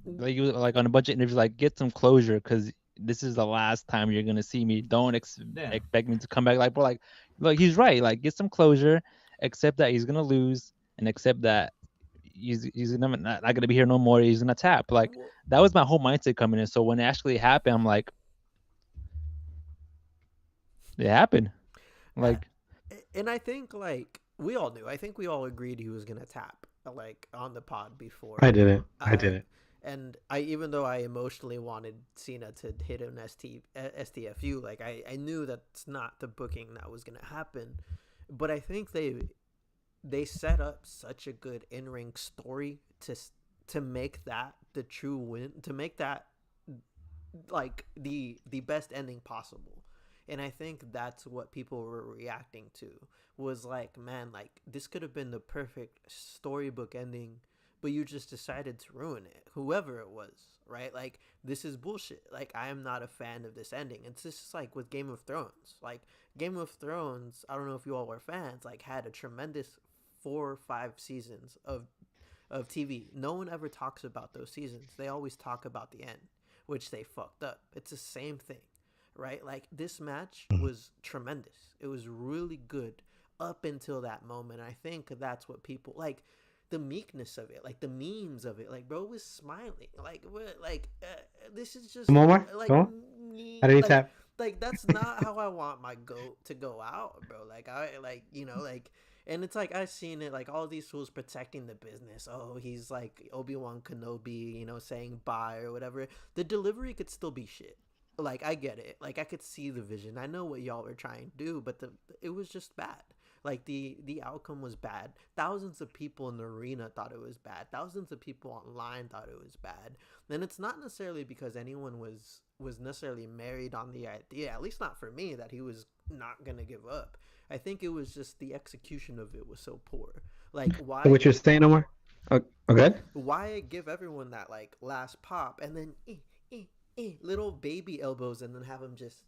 you like on a bunch of interviews like get some closure because this is the last time you're gonna see me. Don't Yeah. expect me to come back. Like bro, like he's right. Like get some closure. Accept that he's gonna lose and accept that he's not gonna be here no more. He's gonna tap. Like well, that was my whole mindset coming in. So when it actually happened, I'm like, it happened. I, Like and I think like we all knew. I think we all agreed he was gonna tap like on the pod I before. didn't. I Uh, didn't. and I even though I emotionally wanted Cena to hit an STFU, like I knew that's not the booking that was gonna happen. But I think they set up such a good in ring story to make that the true win, to make that like the best ending possible. And I think that's what people were reacting to, was like, man, like this could have been the perfect storybook ending, but you just decided to ruin it, whoever it was, right? Like this is bullshit. Like I am not a fan of this ending. It's just like with Game of Thrones. Like Game of Thrones, I don't know if you all were fans, like had a tremendous 4 or 5 seasons of TV. No one ever talks about those seasons. They always talk about the end, which they fucked up. It's the same thing, right? Like this match was tremendous. It was really good up until that moment. I think that's what people like, the meekness of it, like the memes of it. Like bro was smiling. Like what? Like this is just Come on, Omar. like Come on. How did he tap? like that's not how I want my goat to go out, bro. Like I like like, and it's like I've seen it like all these fools protecting the business. Oh, he's like Obi-Wan Kenobi, saying bye or whatever. The delivery could still be shit. Like I get it. Like I could see the vision. I know what y'all were trying to do, but it was just bad. Like the outcome was bad. Thousands of people in the arena thought it was bad. Thousands of people online thought it was bad. And it's not necessarily because anyone was necessarily married on the idea, at least not for me, that he was not gonna give up. I think it was just the execution of it was so poor. Like So what you're saying, Omar? Okay. why give everyone that like last pop and then little baby elbows and then have them just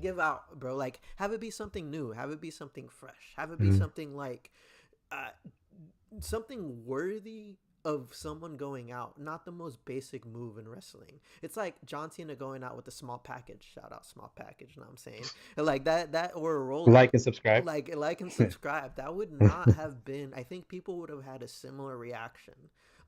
give out, bro? Like have it be something new, have it be something fresh, have it be Mm. something like uh, something worthy of someone going out, not the most basic move in wrestling. It's like John Cena going out with a small package. Shout out small package, you know what I'm saying? Like that or a roll Like up. and subscribe. Like and subscribe. That would not have been, I think people would have had a similar reaction.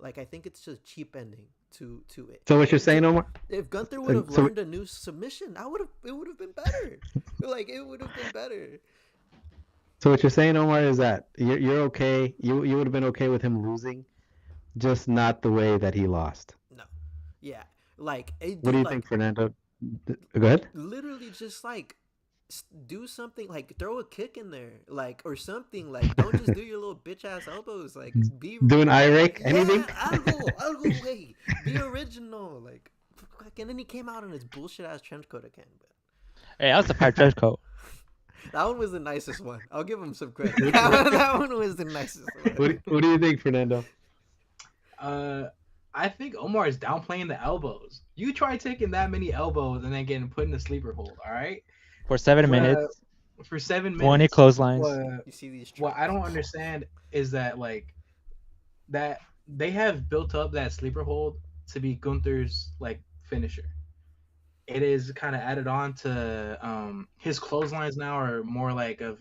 Like I think it's just cheap ending to it. So what you're saying, Omar? If Gunther would have So learned a new submission, it would have been better. Like it would have been better. so what you're saying, Omar, is that you're okay. You would have been okay with him losing, just not the way that he lost. No. Yeah. Like, hey, What do dude, you like think, Fernando? Go ahead. literally just like do something, like throw a kick in there, like, or something. Like don't just do your little bitch ass elbows. Like be Do an eye rake? Anything? yeah, algo way. Be original. Like and then he came out in his bullshit ass trench coat again. But hey, that was a fire trench coat. that one was the nicest one. I'll give him some credit. That one was the nicest one. What do you think, Fernando? I think Omar is downplaying the elbows. You try taking that many elbows and then getting put in the sleeper hold, all right? For 7 minutes, For 7 20 minutes. clotheslines. You see these What I don't tricks. understand is that like that they have built up that sleeper hold to be Gunther's like finisher. It is kind of added on to his clotheslines now are more like of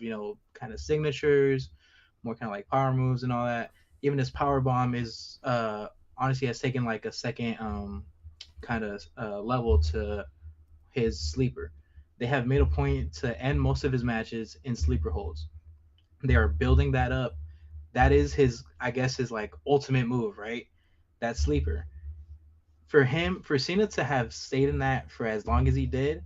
kind of signatures, more kind of like power moves and all that. Even his power bomb is honestly has taken like a second kind of level to his sleeper. They have made a point to end most of his matches in sleeper holds. They are building that up. That is his, I guess, his like ultimate move, right? That sleeper. For Cena to have stayed in that for as long as he did,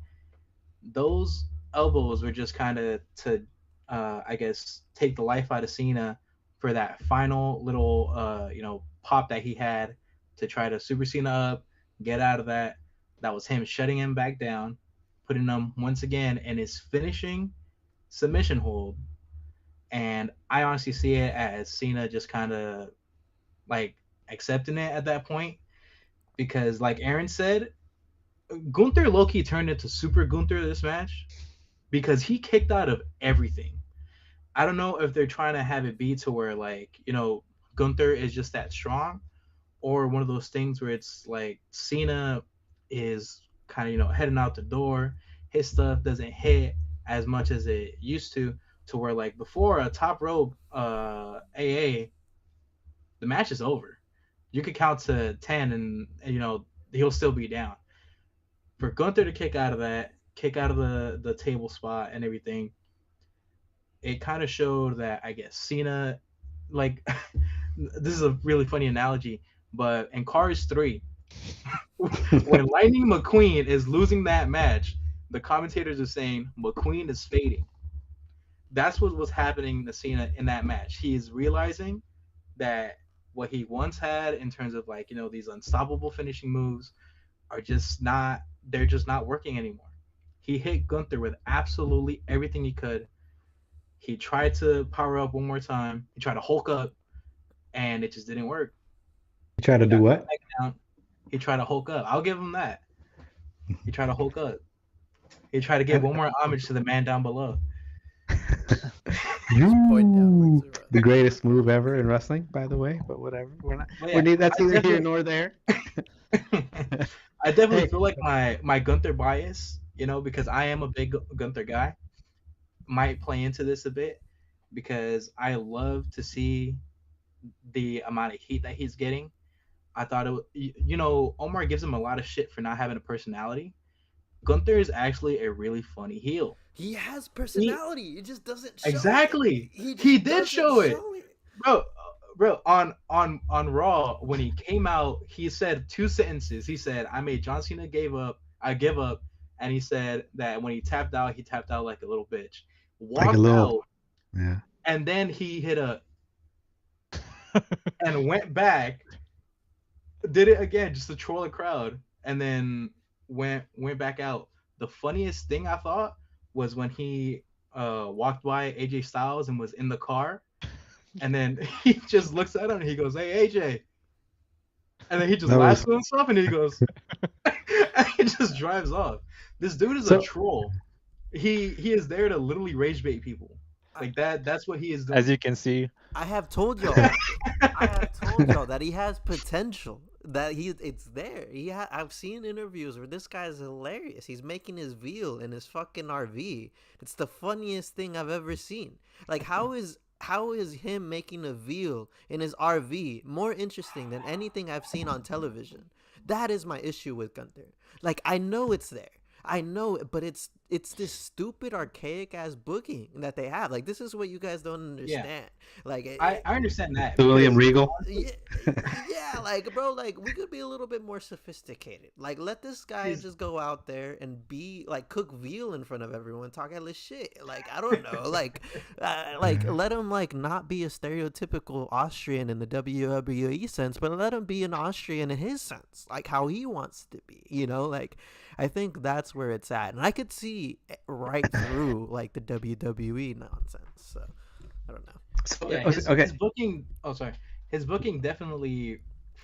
those elbows were just kind of to, I guess, take the life out of Cena for that final little, pop that he had to try to super Cena up, get out of that. That was him shutting him back down, putting him once again in his finishing submission hold. And I honestly see it as Cena just kind of like accepting it at that point because, like Aaron said, Gunther Loki turned into Super Gunther this match, because he kicked out of everything. I don't know if they're trying to have it be to where like, Gunther is just that strong, or one of those things where it's like Cena is kind of, heading out the door. His stuff doesn't hit as much as it used to where like before a top rope AA, the match is over. You could count to 10 and he'll still be down. For Gunther to kick out of that, kick out of the table spot and everything, it kind of showed that I guess Cena, like, this is a really funny analogy, but in Cars 3, when Lightning McQueen is losing that match, the commentators are saying McQueen is fading. That's what was happening to Cena in that match. He is realizing that what he once had in terms of like, these unstoppable finishing moves are just not, they're just not working anymore. He hit Gunther with absolutely everything he could. He tried to power up one more time. He tried to Hulk up, and it just didn't work. You try to He do got what? back down. He tried to Hulk up. I'll give him that. He tried to Hulk up. He tried to give one more homage to the man down below. Point downwards. The greatest move ever in wrestling, by the way. But whatever, we're not. But yeah, That's neither here nor there. I definitely Hey. feel like my Gunther bias, because I am a big Gunther guy, might play into this a bit because I love to see the amount of heat that he's getting. I thought Omar gives him a lot of shit for not having a personality. Gunther is actually a really funny heel. He has personality. It just doesn't show Exactly. it. He did show it. Bro, on Raw, when he came out, he said two sentences. He said, "I made John Cena I give up," and he said that when he tapped out like a little bitch. Like a Walked little, out, yeah. and then he hit and went back, did it again just to troll the crowd, and then went back out. The funniest thing I thought was when he walked by AJ Styles and was in the car, and then he just looks at him and he goes, "Hey AJ," and then he just laughs to himself and he goes, and he just drives off. This dude is a troll. He is there to literally rage bait people. Like that's what he is doing. As you can see, I have told y'all. That he has potential. That it's there. I've seen interviews where this guy's hilarious. He's making his veal in his fucking RV. It's the funniest thing I've ever seen. Like how is him making a veal in his RV more interesting than anything I've seen on television? That is my issue with Gunther. Like I know it's there. I know it, but it's this stupid archaic ass booking that they have. Like this is what you guys don't understand. Yeah. Like I understand that. The William Regal. Yeah, like bro, like we could be a little bit more sophisticated. Like let this guy just go out there and be like cook veal in front of everyone, talk all this shit. Like I don't know, like let him like not be a stereotypical Austrian in the WWE sense, but let him be an Austrian in his sense, like how he wants to be. Like. I think that's where it's at, and I could see right through like the WWE nonsense. So I don't know. So, yeah, his booking. Oh, sorry. His booking definitely,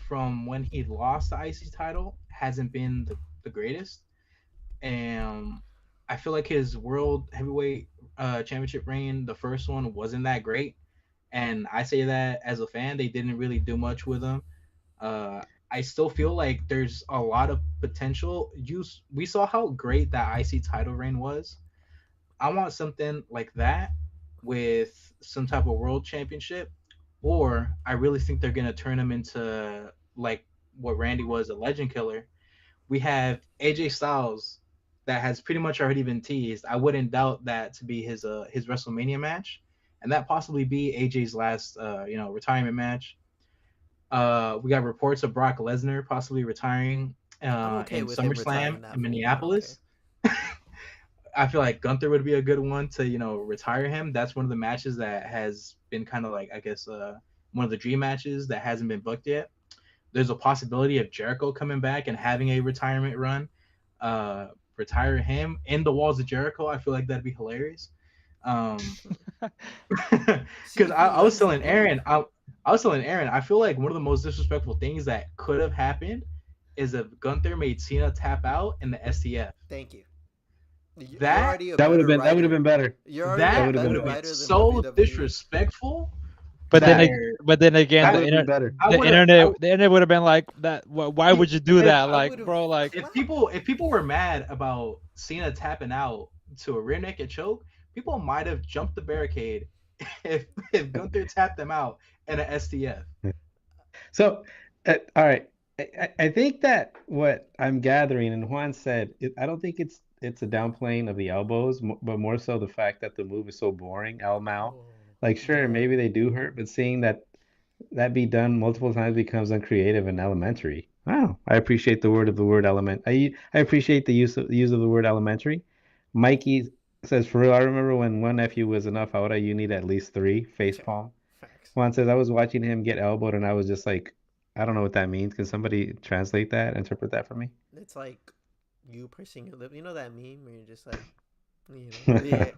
from when he lost the IC title, hasn't been the greatest. And I feel like his World Heavyweight Championship reign, the first one, wasn't that great. And I say that as a fan, they didn't really do much with him. I still feel like there's a lot of potential. We saw how great that IC title reign was. I want something like that with some type of world championship, or I really think they're gonna turn him into like what Randy was, a legend killer. We have AJ Styles that has pretty much already been teased. I wouldn't doubt that to be his WrestleMania match, and that possibly be AJ's last retirement match. We got reports of Brock Lesnar possibly retiring in SummerSlam in Minneapolis. I feel like Gunther would be a good one to retire him. That's one of the matches that has been kind of like, I guess, one of the dream matches that hasn't been booked yet. There's a possibility of Jericho coming back and having a retirement run. Retire him in the walls of Jericho. I feel like that'd be hilarious. Because I was telling Aaron, I feel like one of the most disrespectful things that could have happened is if Gunther made Cena tap out in the STF. Thank you. You're That already a That would have better been writer. better. You're already a That that would have would been better have been writer than so WWE. disrespectful. But then, Facts. Where but then again, That I would have been better. I the would have internet, the internet would have been like that. Why would you do if that, I like, would have bro? Like, if clapped. people were mad about Cena tapping out to a rear naked choke, people might have jumped the barricade if Gunther tapped them out in an STF. So, all right. I think that what I'm gathering, and Juan said, I don't think it's a downplaying of the elbows, but more so the fact that the move is so boring, El Mao. Oh, Like, sure, bro. maybe they do hurt, but seeing that be done multiple times becomes uncreative and elementary. Wow, I appreciate the word element. I appreciate the use of the word elementary. Mikey says, for real, I remember when one nephew was enough. How would I? You need at least three face Yeah, palm. facts. Juan says, I was watching him get elbowed and I was just like, I don't know what that means. Can somebody translate that, interpret that for me? It's like you pursing your lip. You know that meme where you're just like, yeah.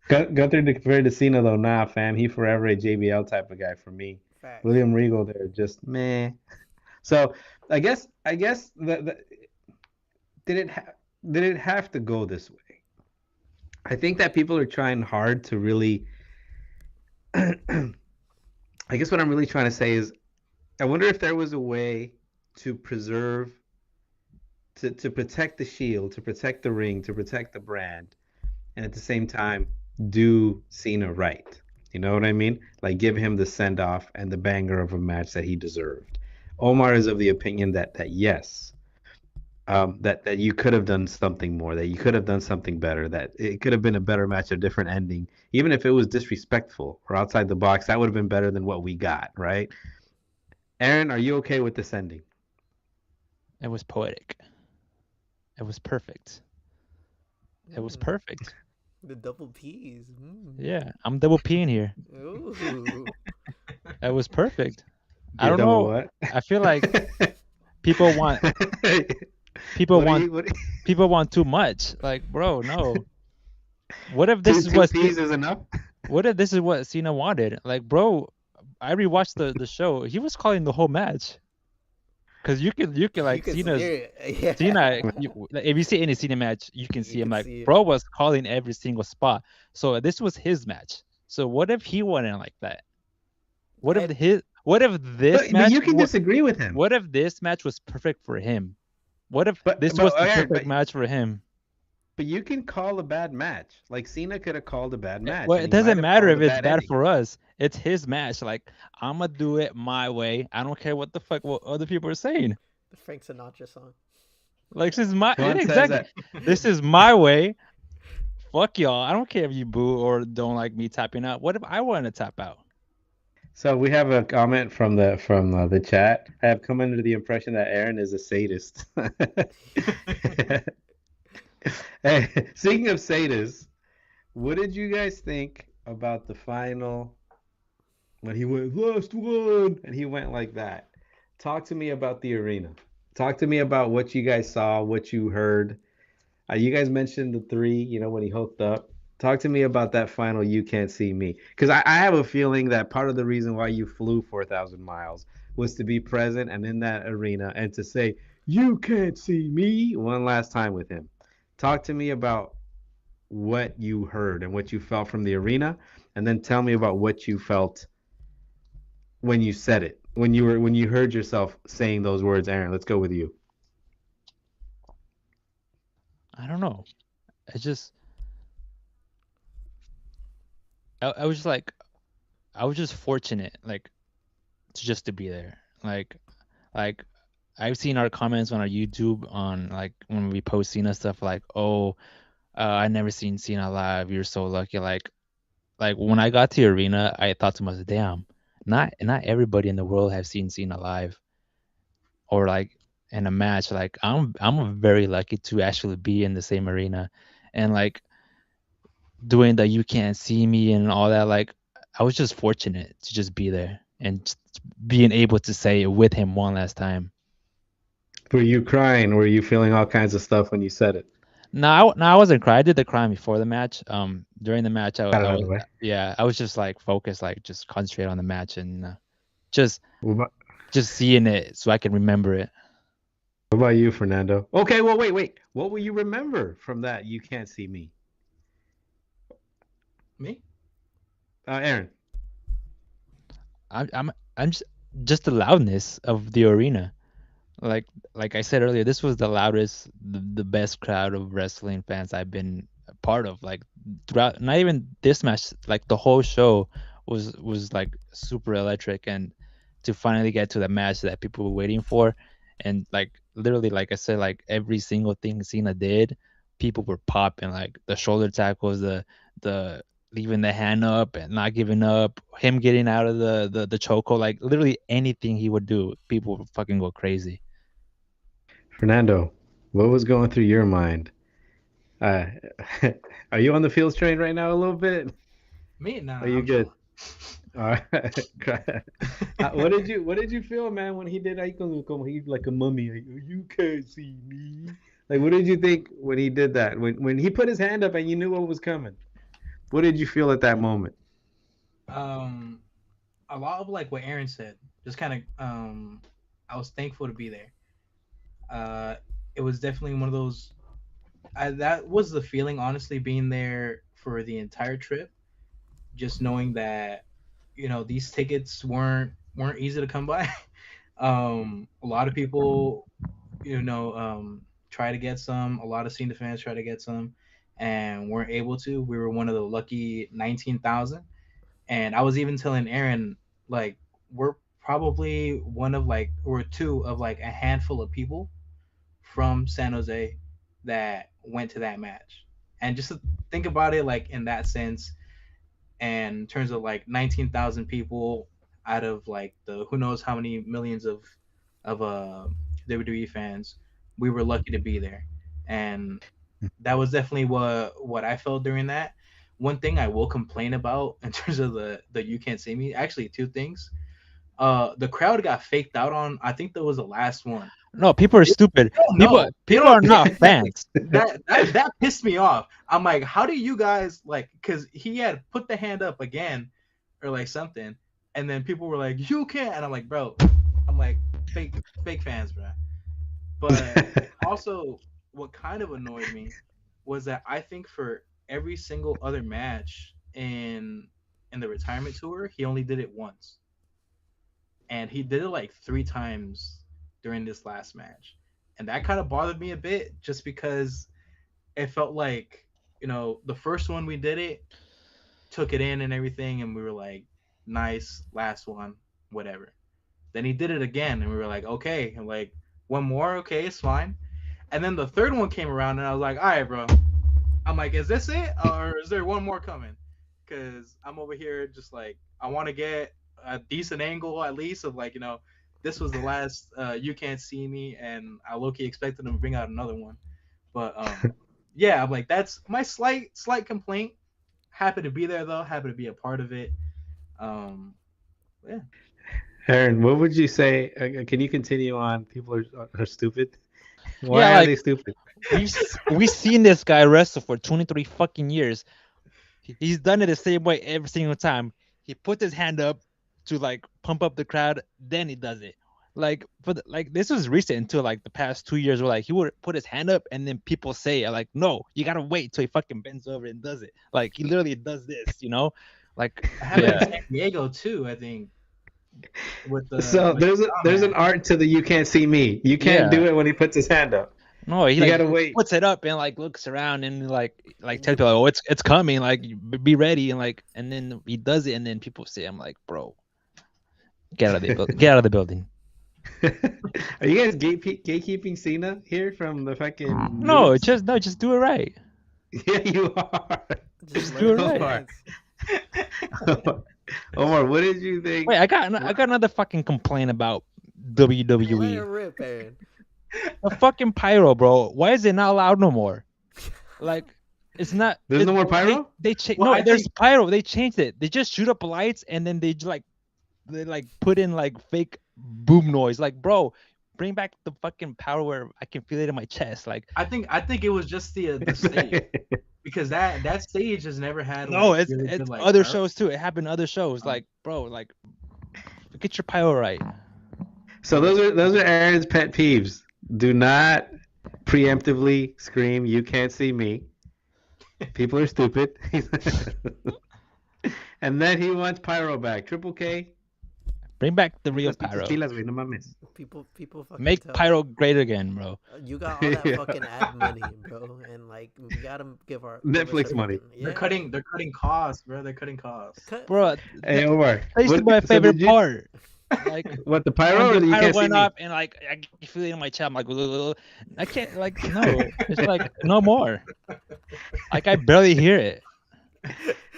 Gunther compared to Cena though, nah, fam. He forever a JBL type of guy for me. Facts. William Regal there, just meh. So I guess the did it ha did it have to go this way? I think that people are trying hard to really. I guess what I'm really trying to say is, I wonder if there was a way to preserve, to protect the shield, to protect the ring, to protect the brand, and at the same time do Cena right. You know what I mean? Like give him the send off and the banger of a match that he deserved. Omar is of the opinion that yes, that you could have done something more, that you could have done something better, that it could have been a better match, a different ending, even if it was disrespectful or outside the box. That would have been better than what we got, right? Aaron, are you okay with this ending? it was poetic. It was perfect. It was Mm, perfect. the double P's. Mm. Yeah, I'm double peeing here. Ooh. It was perfect. I You're don't double know. what? I feel like people want people What are want you? What? people want too much. Like, bro, no. What if this Two is two what P's is enough. what if this is what Cena wanted? Like, bro, I rewatched the show. He was calling the whole match. Cause you can You like can Cena's hear it. Cena. Yeah. Like, if you see any Cena match, you can You see him can like see it. bro was calling every single spot. So this was his match. So what if he wasn't like that? And What if this But match you can disagree with him. what if this match was perfect for him? What if But this was but the Aaron, perfect match for him? but you can call a bad match. Like Cena could have called a bad match, Well, and it he might doesn't have matter called if a it's bad bad ending. for us. It's his match. Like, I'm gonna do it my way. I don't care what the fuck what other people are saying. the Frank Sinatra song. Like, this is my Juan says exactly. that. This is my way. Fuck y'all. I don't care if you boo or don't like me tapping out. What if I want to tap out? So we have a comment from the chat. I have come under the impression that Aaron is a sadist. Hey, speaking of sadists, what did you guys think about the final when he went last one and he went like that? Talk to me about the arena. Talk to me about what you guys saw, what you heard. You guys mentioned the three, when he hooked up. Talk to me about that final "You Can't See Me," because I have a feeling that part of the reason why you flew 4,000 miles was to be present and in that arena and to say "You can't see me" one last time with him. Talk to me about what you heard and what you felt from the arena, and then tell me about what you felt when you said it, when you heard yourself saying those words. Aaron, let's go with you. I don't know. It's just I was just like I was just fortunate like just to be there. Like I've seen our comments on our YouTube on like when we post Cena stuff like, oh, I never seen Cena live. You're so lucky. Like when I got to the arena, I thought to myself, damn, not everybody in the world have seen Cena live or like in a match. Like I'm very lucky to actually be in the same arena, and like doing the you can't see me and all that. Like I was just fortunate to just be there and just being able to say it with him one last time. Were you crying? Were you feeling all kinds of stuff when you said it? No, I wasn't crying. I did the crying before the match. During the match, Got it I out of was the way. yeah, I was just like focused, like just concentrate on the match and just What about, just seeing it so I can remember it. What about you, Fernando? Okay, well, wait. What will you remember from that? You can't see me, Me? Aaron. I'm just the loudness of the arena. Like like I said earlier, this was the loudest, the best crowd of wrestling fans I've been a part of. Like throughout, not even this match, like the whole show was like super electric, and to finally get to the match that people were waiting for, and like literally, like I said, like every single thing Cena did, people were popping. Like the shoulder tackles, the leaving the hand up and not giving up, him getting out of the chokehold, like literally anything he would do, people would fucking go crazy. Fernando, what was going through your mind? Uh, are you on the fields train right now a little bit? Me? Nah, Are you I'm good? chilling. All right. What did you feel, man, when he did como he like a mummy? Like, you can't see me. Like, what did you think when he did that? When he put his hand up and you knew what was coming? What did you feel at that moment? Um, a lot of like what Aaron said. Just kind of I was thankful to be there. Uh, it was definitely one of those. That was the feeling, honestly, being there for the entire trip. Just knowing that, these tickets weren't easy to come by. A lot of people, try to get some. A lot of Cena fans try to get some, and weren't able to. We were one of the lucky 19,000. And I was even telling Aaron, like, we're probably one of like, or two of like a handful of people from San Jose that went to that match. And just to think about it, like in that sense, and in terms of like 19,000 people out of like the who knows how many millions of WWE fans, we were lucky to be there, and that was definitely what I felt during that. One thing I will complain about in terms of the you can't see me, actually two things. The crowd got faked out on. I think that was the last one. No, people are They stupid. don't People know. They people don't are not exactly. fans. That pissed me off. I'm like, how do you guys like? Because he had put the hand up again, or like something, and then people were like, "You can't," and I'm like, bro, I'm like, fake fans, bro. But also, what kind of annoyed me was that I think for every single other match in the retirement tour, he only did it once, and he did it like three times during this last match, and that kind of bothered me a bit, just because it felt like, the first one we did it, took it in and everything, and we were like, nice, last one, whatever. Then he did it again, and we were like, okay, and like one more, okay, it's fine. And then the third one came around, and I was like, all right, bro. I'm like, is this it, or is there one more coming? Because I'm over here just like, I want to get a decent angle at least of like, this was the last you can't see me, and I low-key expected them to bring out another one. But yeah, I'm like, that's my slight complaint. Happy to be there though. Happy to be a part of it. Um, yeah. Aaron, what would you say? Can you continue on? People are stupid. Yeah, Why are like they stupid? we've seen this guy wrestle for 23 fucking years. He's done it the same way every single time. He puts his hand up to like pump up the crowd, then he does it. Like like this was recent until like the past 2 years, where like he would put his hand up and then people say like, no, you gotta wait till he fucking bends over and does it. Like he literally does this. Like It happened in yeah. San Diego too, I think, with the So with the there's an man. art to the you can't see me. You can't Yeah. do it when he puts his hand up. No, he You like gotta wait. puts it up and like looks around and like tells people, oh, it's coming, like be ready, and like and then he does it and then people say, I'm like, bro, get out of the building. Are you guys gatekeeping Cena here from the fucking No, news? just do it right. Yeah, you are. Just Just let do it it right. Omar, dance. Omar, what did you Wait, think? I got another fucking complaint about Let it WWE. rip, Aaron. The fucking pyro, bro. Why is it not allowed no more? Like, it's not. There's no more pyro? They changed. Well, No, I there's think pyro. They changed it. They just shoot up lights and then they put in like fake boom noise. Like, bro, bring back the fucking power where I can feel it in my chest. Like, I think it was just the stage, because that stage has never had no, like it's really good it's like other power. shows too. It happened in other shows. Um, Like, bro, like get your pyro right. So those are Aaron's pet peeves. Do not preemptively scream, "You can't see me." People are stupid. And then he wants Pyro back. Triple K, Bring back the real ponte tus pyro. pilas, güey. No mames. People fucking Make tell. pyro great again, bro. You got all that Yeah. fucking ad money, bro, and like we gotta give us a Netflix money. fucking They're cutting costs, bro. They're cutting costs. cut. Bro, Hey Omar, that used to be my so favorite did you part. Like what the when pyro or the the you pyro can't see went me? up and like I can feel it in my chest. I'm like, "Ugh." I can't like no. It's like no more. Like I barely hear it.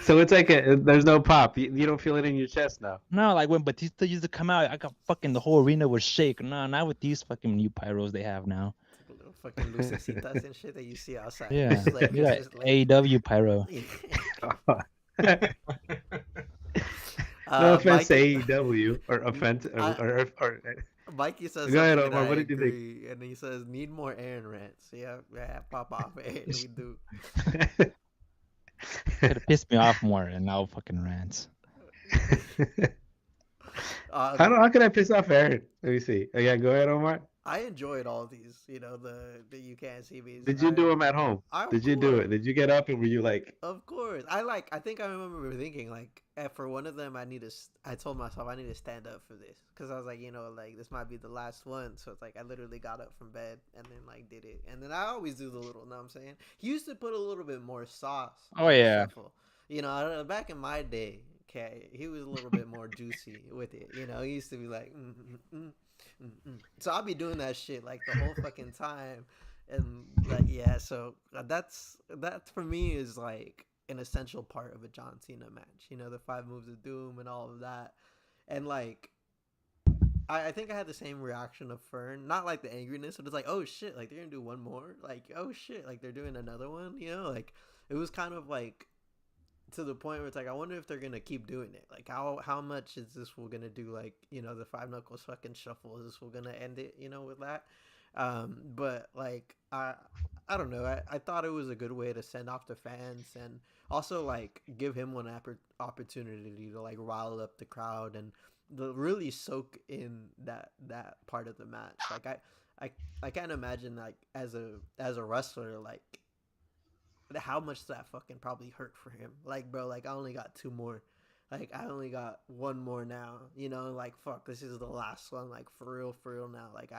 So it's like there's no pop. You don't feel it in your chest now. No, like when Batista used to come out, I got fucking the whole arena would shake. No, not with these fucking new pyros they have now. It's like little fucking lucecitas and shit that you see outside. Yeah, Just like you got just like. AEW pyro. No offense to Mikey, AEW or offense or Mikey says go ahead, something and Omar. I What did you think? agree, and he says need more Aaron rants. Yeah, yeah, pop off, and we do. Could have pissed me off more and now fucking rants. How can I piss off Aaron? Let me see. Oh, yeah, go ahead, Omar. I enjoyed all these. You know the you can't see me. Did you do them at home? Of Did you do course. it? Did you get up and were you like, Of course, I think I remember thinking like for one of them I told myself I need to stand up for this because I was like like this might be the last one, so it's like I literally got up from bed and then like did it, and then I always do the little. Know what I'm saying? He used to put a little bit more sauce. Oh, on the yeah. shuffle. Back in my day, okay, he was a little bit more juicy with it. He used to be like, so I'll be doing that shit like the whole fucking time, and like yeah, so that for me is like an essential part of a John Cena match. The 5 moves of doom and all of that, and like I think I had the same reaction of Fern, not like the angriness, but it's like oh shit, like they're gonna do one more, like oh shit, like they're doing another one, like it was kind of like to the point where it's like I wonder if they're gonna keep doing it. Like how much is this we're gonna do? Like the five knuckles fucking shuffle. Is this we're gonna end it? With that. But like I don't know. I thought it was a good way to send off the fans and also like give him one opportunity to like rile up the crowd and really soak in that part of the match. Like I can't imagine like as a wrestler like how much that fucking probably hurt for him. Like, bro, like I only got 2 more. Like I only got 1 more now. Like fuck, this is the last one. Like for real now. Like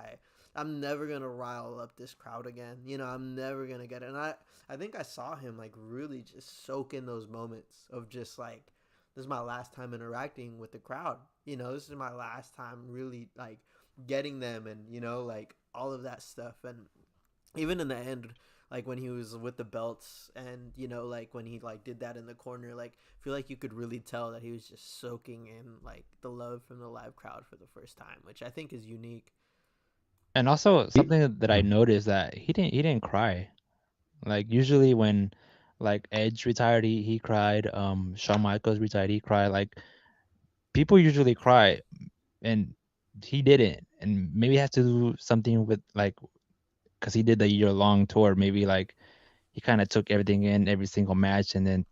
I'm never gonna rile up this crowd again. I'm never gonna get it. And I think I saw him like really just soak in those moments of just like this is my last time interacting with the crowd. This is my last time really like getting them and like all of that stuff. And even in the end, like when he was with the belts and like when he like did that in the corner, like I feel like you could really tell that he was just soaking in like the love from the live crowd for the first time, which I think is unique. And also something that I noticed that he didn't cry. Like usually when like Edge retired, he cried. Shawn Michaels retired, he cried. Like people usually cry, and he didn't. And maybe it has to do something with like because he did the year-long tour. Maybe like he kind of took everything in every single match, and then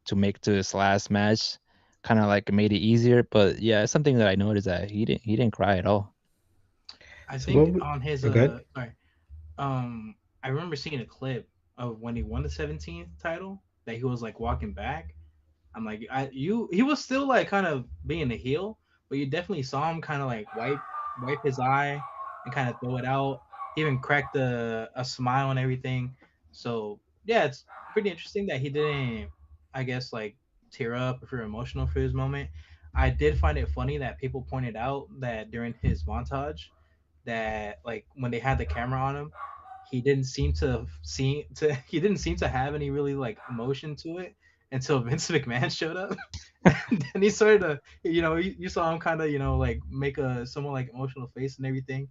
to make to his last match, kind of like made it easier. But yeah, it's something that I noticed that he didn't cry at all. I so what think on his good? sorry, I remember seeing a clip of when he won the 17th title that he was like walking back. I'm like, he was still like kind of being a heel, but you definitely saw him kind of like wipe his eye and kind of throw it out. He even cracked a smile and everything. So yeah, it's pretty interesting that he didn't, I guess, like tear up or feel emotional for his moment. I did find it funny that people pointed out that during his montage, that like when they had the camera on him, he didn't seem to have any really like emotion to it until Vince McMahon showed up. And then he started to, you saw him kind of, like make a somewhat like emotional face and everything.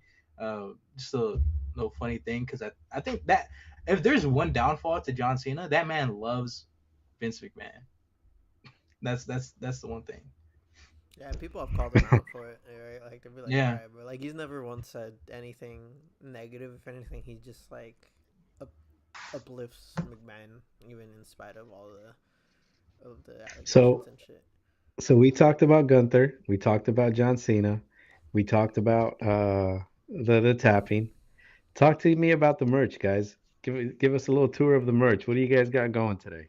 Just a little funny thing because I think that if there's one downfall to John Cena, that man loves Vince McMahon. That's the one thing. Yeah, and people have called him out for it, right? Like they'd be like, "All Yeah. right, bro." Like he's never once said anything negative. If anything, he just like up, uplifts McMahon, even in spite of all the allegations So and shit. we talked about Gunther, we talked about John Cena, we talked about the tapping. Talk to me about the merch, guys. Give us a little tour of the merch. What do you guys got going today?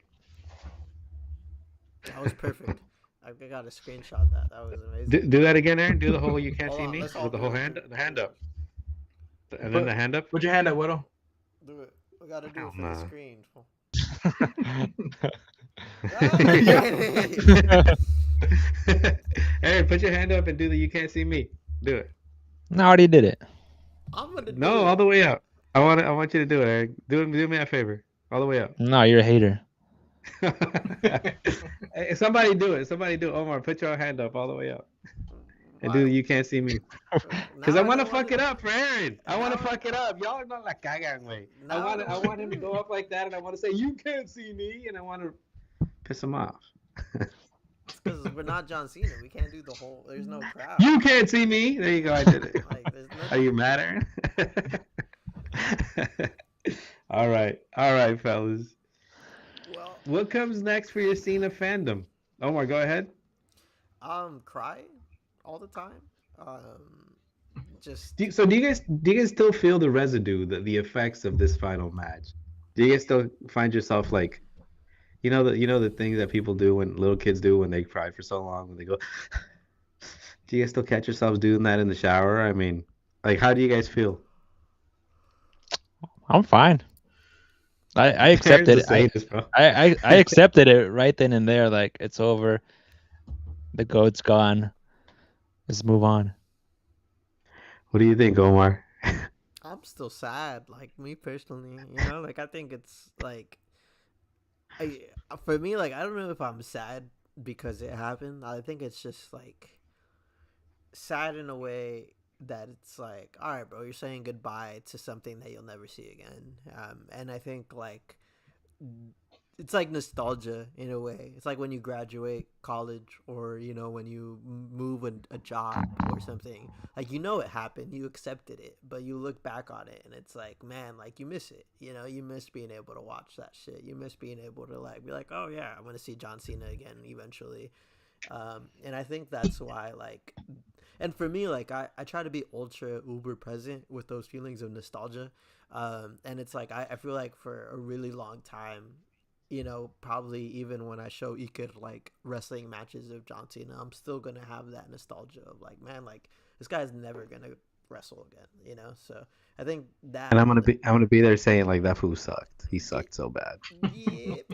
That was perfect. I got to screenshot that. That was amazing. Do that again, Aaron. Do the whole you can't Hold see on, me let's all with the do whole it. hand, the hand up, and then Put the hand up. put your hand up, Widow. Do it. We got to do Hell it for nah. the screen. Aaron, put your hand up and do the you can't see me. Do it. No, I already did it. I'm gonna do No, it. all the way up. I want you to do it, Aaron. Do me a favor. All the way up. No, you're a hater. Hey, somebody do it. Somebody do it. Omar, put your hand up all the way up. And do Why? the you can't see me. Because Now I want to don't fuck wanna- it up for Aaron. I want to Now- fuck it up. Y'all are not like cagan way. Now I I want him to go up like that, and I want to say you can't see me, and I want to piss him off. Because we're not John Cena. We can't do the whole. There's no crowd. You can't see me. There you go. I did it. Like, there's nothing. Are you mad, Aaron? All right, fellas. Well, What comes next for your Cena fandom? Omar, go ahead. cry all the time. Just Do you guys still feel the residue, the effects of this final match? Do you guys still find yourself like, you know the things that people do when little kids do when they cry for so long when they go? Do you guys still catch yourselves doing that in the shower? I mean, like, how do you guys feel? I'm fine. I accepted Aaron's it. the safest, bro. I accepted it right then and there. Like, it's over. The goat's gone. Let's move on. What do you think, Omar? I'm still sad. Like me personally, like I think it's like, for me, like I don't know if I'm sad because it happened. I think it's just like sad in a way that it's like, all right, bro, you're saying goodbye to something that you'll never see again. And I think like it's like nostalgia in a way. It's like when you graduate college or when you move a job or something. Like it happened, you accepted it, but you look back on it and it's like, man, like you miss it. You miss being able to watch that shit. You miss being able to like be like, oh yeah, I'm gonna see John Cena again eventually. And I think that's why like. And for me, like, I try to be ultra uber present with those feelings of nostalgia. And it's like, I feel like for a really long time, probably even when I show Iked, like, wrestling matches of John Cena, I'm still going to have that nostalgia of, like, man, like, this guy's never going to wrestle again, So I think that. And I'm gonna be there saying like that fool sucked. He sucked so bad. Yep.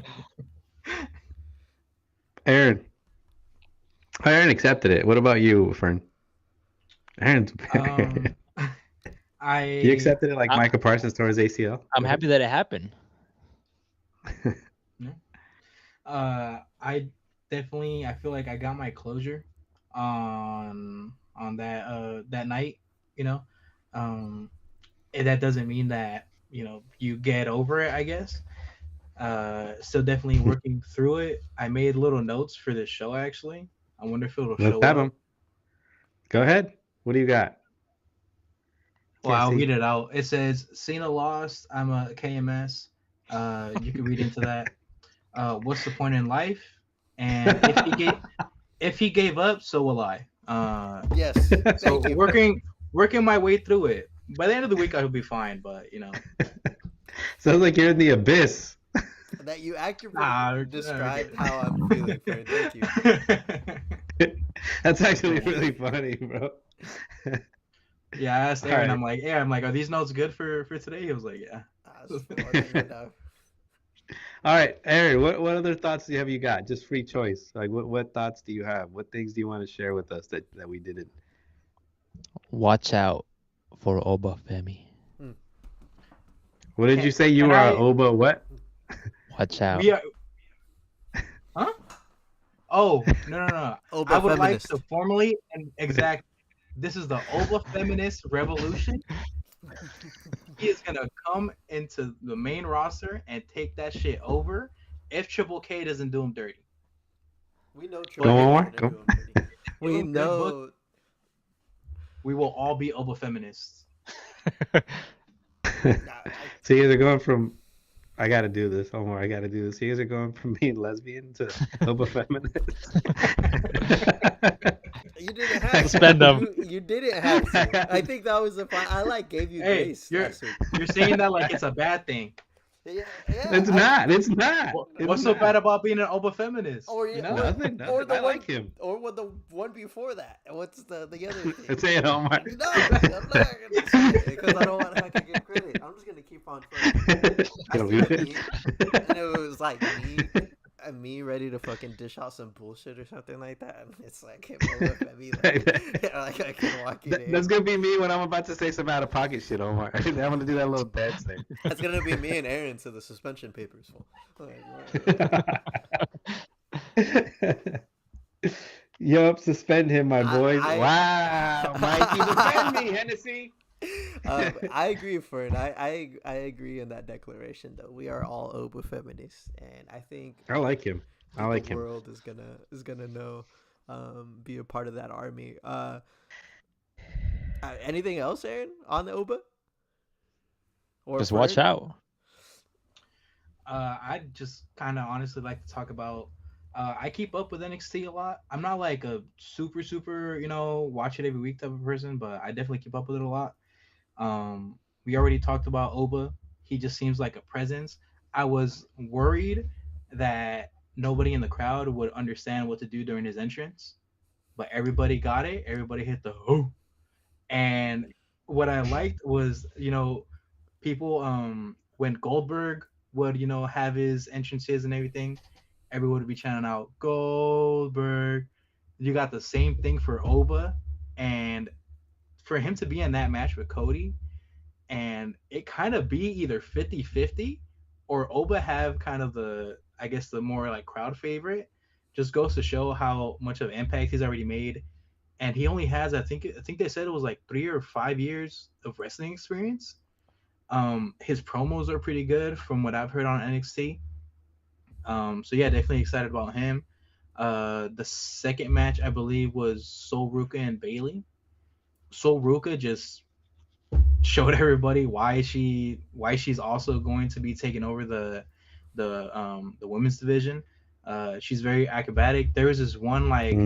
Aaron accepted it. What about you, Fern? Aaron's. You accepted it like Micah Parsons tore his ACL. I'm happy that it happened. I definitely I feel like I got my closure on that night, and that doesn't mean that you get over it, I guess. Still definitely working through it. I made little notes for this show actually. I wonder if it'll show Let's have up. him. Go ahead. What do you got? Well, Can't I'll see. read it out. It says Cena lost. I'm a KMS. You can read into that. What's the point in life? And if he gave up, so will I. Yes. So Thank you. working my way through it. By the end of the week, I'll be fine. But Sounds like you're in the abyss. That you accurately Nah, described how I'm feeling. Fern. Thank you. That's actually really funny, bro. Yeah, I asked Aaron. Alright. I'm like, are these notes good for today? He was like, yeah. That's more than enough. All right, Aaron. What other thoughts have you got? Just free choice. Like what thoughts do you have? What things do you want to share with us that we didn't? Watch out for Oba Femi. What did you say? You Can are I- Oba what? Watch out. We are... Huh? Oh, no. Oba I would like feminist. to formally and exact. This is the Oba feminist revolution. He is gonna come into the main roster and take that shit over if Triple K doesn't do him dirty. We know Go on, Triple H go. are doing dirty. We Give him good know. book. We will all be Oba feminists. So you guys are going from I gotta do this, Omar. I gotta do this. You guys are going from being lesbian to Oba feminist. You didn't have Suspend to. them. You didn't have to. I think that was the fine. I like gave you Hey, grace you're last week. you're saying that like it's a bad thing. Yeah, yeah. It's not. It's not. It's What's so not. bad about being an Oba feminist? Or You know? Nothing. or Nothing. the I one, like him. or what the one before that. What's the other thing? Say it, Omar. No, I'm not gonna say it because I don't want to get credit. I'm just gonna keep on fucking Gonna asking leave the it. meme, and it was like me ready to fucking dish out some bullshit or something like that. And it's like him look at me like I can walk in. That's gonna be me when I'm about to say some out of pocket shit, Omar. I'm gonna do that little dance thing. That's gonna be me and Aaron to the suspension papers. Like, Yup, suspend him, my boys. I- Wow, Mikey, defend me, Hennessy. I agree, Fern. I agree in that declaration. Though we are all Oba feminists, and I think I like him. I like the him. world is gonna know, be a part of that army. Anything else, Aaron, on the Oba? Or Just watch Fern? out. I'd just kind of honestly like to talk about. I keep up with NXT a lot. I'm not like a super, watch it every week type of person, but I definitely keep up with it a lot. We already talked about Oba. He just seems like a presence. I was worried that nobody in the crowd would understand what to do during his entrance, but everybody got it. Everybody hit the oh. And what I liked was, people when Goldberg would, have his entrances and everything, everyone would be chanting out Goldberg. You got the same thing for Oba, and for him to be in that match with Cody and it kind of be either 50-50 or Oba have kind of the I guess the more like crowd favorite just goes to show how much of impact he's already made. And he only has I think they said it was like 3 or 5 years of wrestling experience. His promos are pretty good from what I've heard on NXT. So yeah, definitely excited about him. The second match I believe was Sol Ruka and Bailey. Sol Ruka just showed everybody why she's also going to be taking over the women's division. She's very acrobatic. There was this one like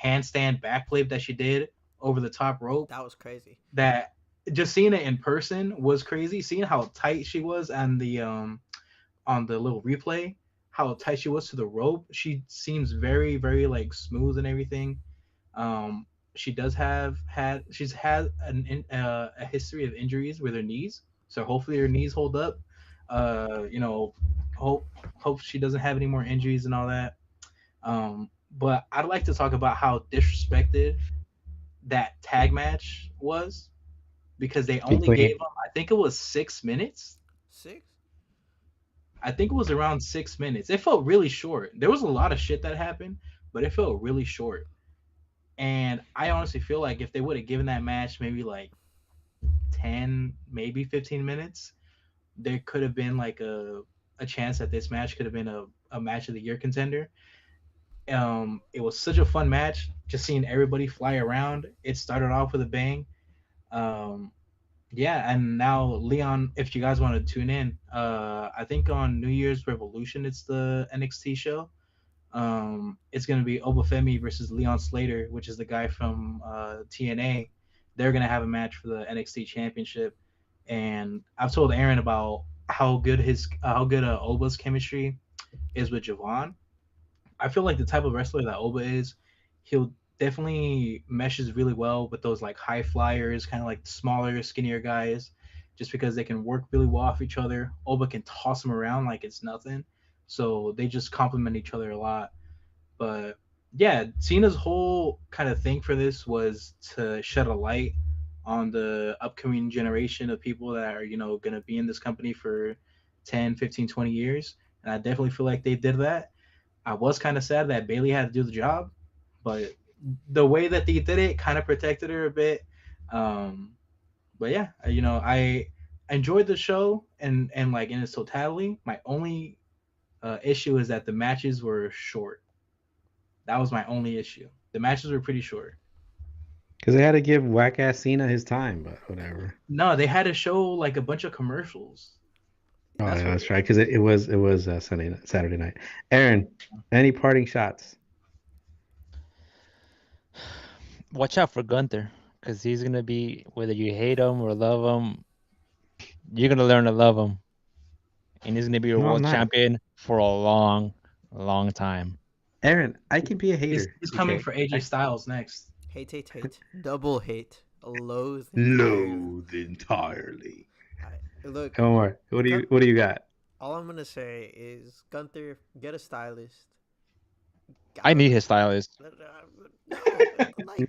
handstand backflip that she did over the top rope. That was crazy. That just seeing it in person was crazy. Seeing how tight she was on the little replay, how tight she was to the rope. She seems very, very like smooth and everything. Um, she does she's had a history of injuries with her knees, so hopefully her knees hold up. Hope she doesn't have any more injuries and all that. But I'd like to talk about how disrespected that tag match was because they only gave them, I think it was 6 minutes. 6? I think it was around 6 minutes. It felt really short. There was a lot of shit that happened, but it felt really short. And I honestly feel like if they would have given that match maybe like 10, maybe 15 minutes, there could have been like a chance that this match could have been a match of the year contender. It was such a fun match, just seeing everybody fly around. It started off with a bang. Yeah, and now Leon, if you guys want to tune in, I think on New Year's Revolution, it's the NXT show. It's gonna be Obafemi versus Leon Slater, which is the guy from TNA. They're gonna have a match for the NXT Championship, and I've told Aaron about how good Oba's chemistry is with Javon. I feel like the type of wrestler that Oba is, he'll definitely meshes really well with those like high flyers, kind of like smaller, skinnier guys, just because they can work really well off each other. Oba can toss them around like it's nothing, so they just complement each other a lot. But yeah, Cena's whole kind of thing for this was to shed a light on the upcoming generation of people that are, going to be in this company for 10, 15, 20 years. And I definitely feel like they did that. I was kind of sad that Bailey had to do the job, but the way that they did it kind of protected her a bit. But yeah, I enjoyed the show and like in its totality. My only issue is that the matches were short. That was my only issue. The matches were pretty short. Because they had to give whack ass Cena his time, but whatever. No, they had to show like a bunch of commercials. Oh, yeah, that's right. Because it was Saturday night. Aaron, any parting shots? Watch out for Gunther, because he's gonna be, whether you hate him or love him, you're gonna learn to love him, and he's gonna be your No, I'm world not. champion for a long, long time. Aaron, I can be a He's, hater. he's coming Okay? for AJ Styles next. Hate. Double hate. Loathe entirely. Loathe entirely. Look, Omar, what do you got? all I'm gonna say is Gunther, get a stylist. I need his stylist. No,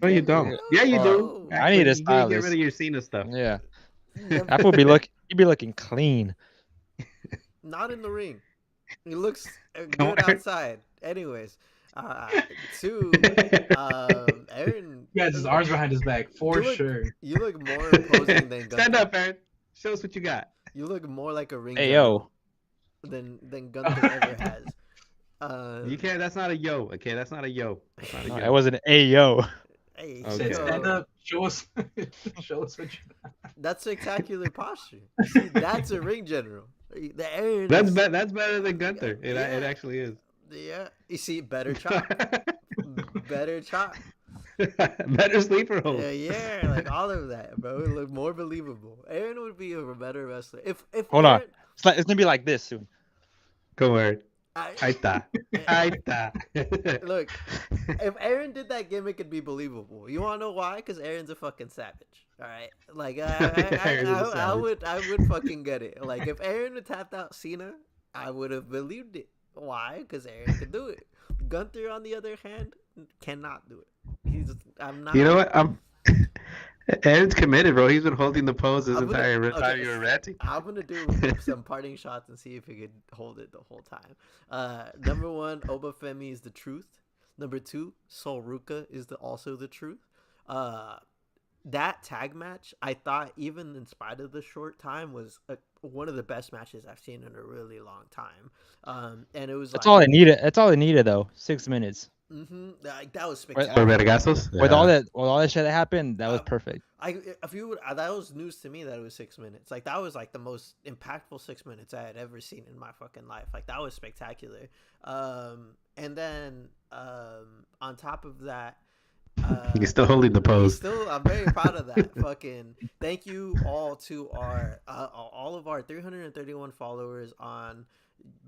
No, you don't. Yeah, you do. I need a Actually, you gotta get rid stylist. of your Cena stuff. Yeah, Never- that would be he'd be looking clean. Not in the ring. He looks good on. outside. Anyways, two, Aaron. He has his arms behind his back for you look, sure. You look more imposing than Gunther. Stand up, Aaron. Show us what you got. You look more like a ring Hey general yo, than Gunther ever has. You can't. That's not a yo. Okay, that's not a yo. That's not a yo. I wasn't a yo. Hey, Okay. Said, so, stand up, show us what you. that's spectacular posture. See, that's a ring general. The Aaron. That's is, that's better than Gunther. It Yeah. actually is. Yeah, you see, better chop, better chop. Better sleeper hold. Yeah, like all of that, bro. It look more believable. Aaron would be a better wrestler if. Hold on. Aaron, It's gonna be like this soon. Come on. I, Ahí está. Ahí está. look, if Aaron did that gimmick, it'd be believable. You wanna know why? Because Aaron's a fucking savage. All right, like I would fucking get it. Like if Aaron had tapped out Cena, I would have believed it. Why? Because Aaron could do it. Gunther, on the other hand, cannot do it. I'm not. You know what? Aaron's committed, bro. He's been holding the pose this I'm gonna- entire time okay. you were ranting. I'm gonna do some parting shots and see if he could hold it the whole time. Number one, Obafemi is the truth. Number two, Sol Ruka is also the truth. That tag match, I thought, even in spite of the short time, was one of the best matches I've seen in a really long time. And it was That's all I needed. That's all I needed though. 6 minutes. like that was Right, spectacular. For Vergasos? With all that shit that happened, that was perfect. That was news to me that it was 6 minutes. Like that was like the most impactful 6 minutes I had ever seen in my fucking life. Like that was spectacular. And then on top of that, He's still holding the pose. I'm very proud of that. Fucking thank you all to our all of our 331 followers on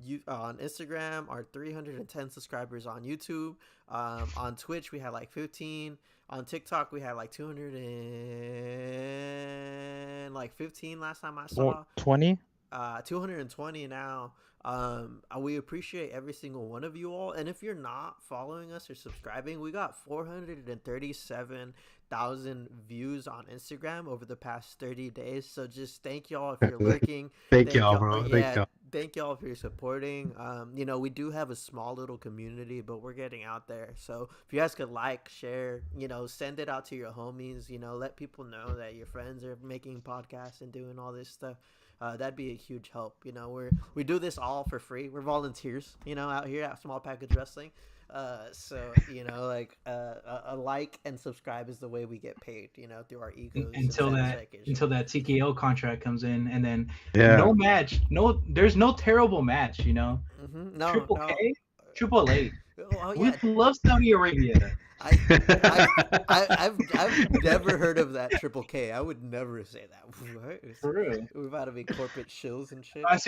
Instagram, our 310 subscribers on YouTube. On Twitch we had like 15. On TikTok we had like 200 and like 15 last time I saw. 20. 220 now. We appreciate every single one of you all, and if you're not following us or subscribing, we got 437,000 views on Instagram over the past 30 days. So just thank y'all if you're lurking. Thank y'all, bro. Thank y'all. Thank y'all if you're supporting. We do have a small little community, but we're getting out there. So if you guys could like, share, send it out to your homies, let people know that your friends are making podcasts and doing all this stuff. That'd be a huge help. We do this all for free. We're volunteers, out here at Small Package Wrestling. So a like and subscribe is the way we get paid, through our egos. Until that TKO contract comes in, and then Yeah. no match, there's no terrible match, No, Triple no. K, Triple A. Oh, We yeah. love Saudi Arabia. I've never heard of that Triple K. I would never say that. What? For real. We've got to be corporate shills and shit. As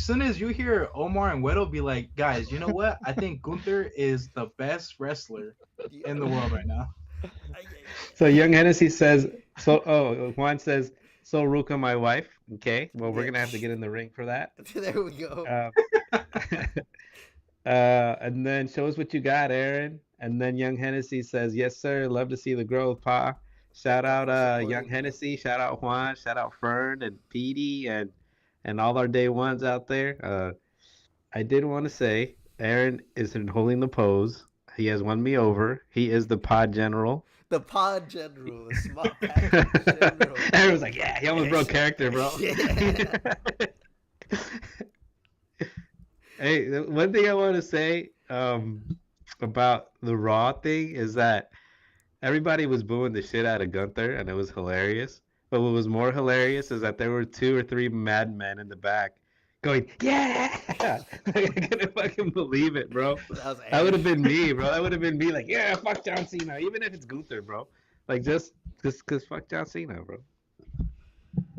soon as you hear Omar and Weddle be like, guys, you know what? I think Gunther is the best wrestler in the world right now. So Young Hennessy says, Juan says, so Ruka, my wife. Okay, well, we're going to have to get in the ring for that. There we go. And then show us what you got, Aaron. And then Young Hennessy says, yes, sir. Love to see the growth, Pa. Shout out Young Hennessy. Shout out Juan. Shout out Fern and Petey and all our day ones out there. I did want to say, Aaron isn't holding the pose. He has won me over. He is the pod general. The pod general, the small package general. Aaron was like, yeah, he almost broke character, bro. Yeah. Hey, one thing I want to say about the Raw thing is that everybody was booing the shit out of Gunther, and it was hilarious. But what was more hilarious is that there were 2 or 3 madmen in the back going, yeah! I couldn't fucking believe it, bro. That would have been me, bro. That would have been me like, yeah, fuck John Cena, even if it's Gunther, bro. Like just cause fuck John Cena, bro.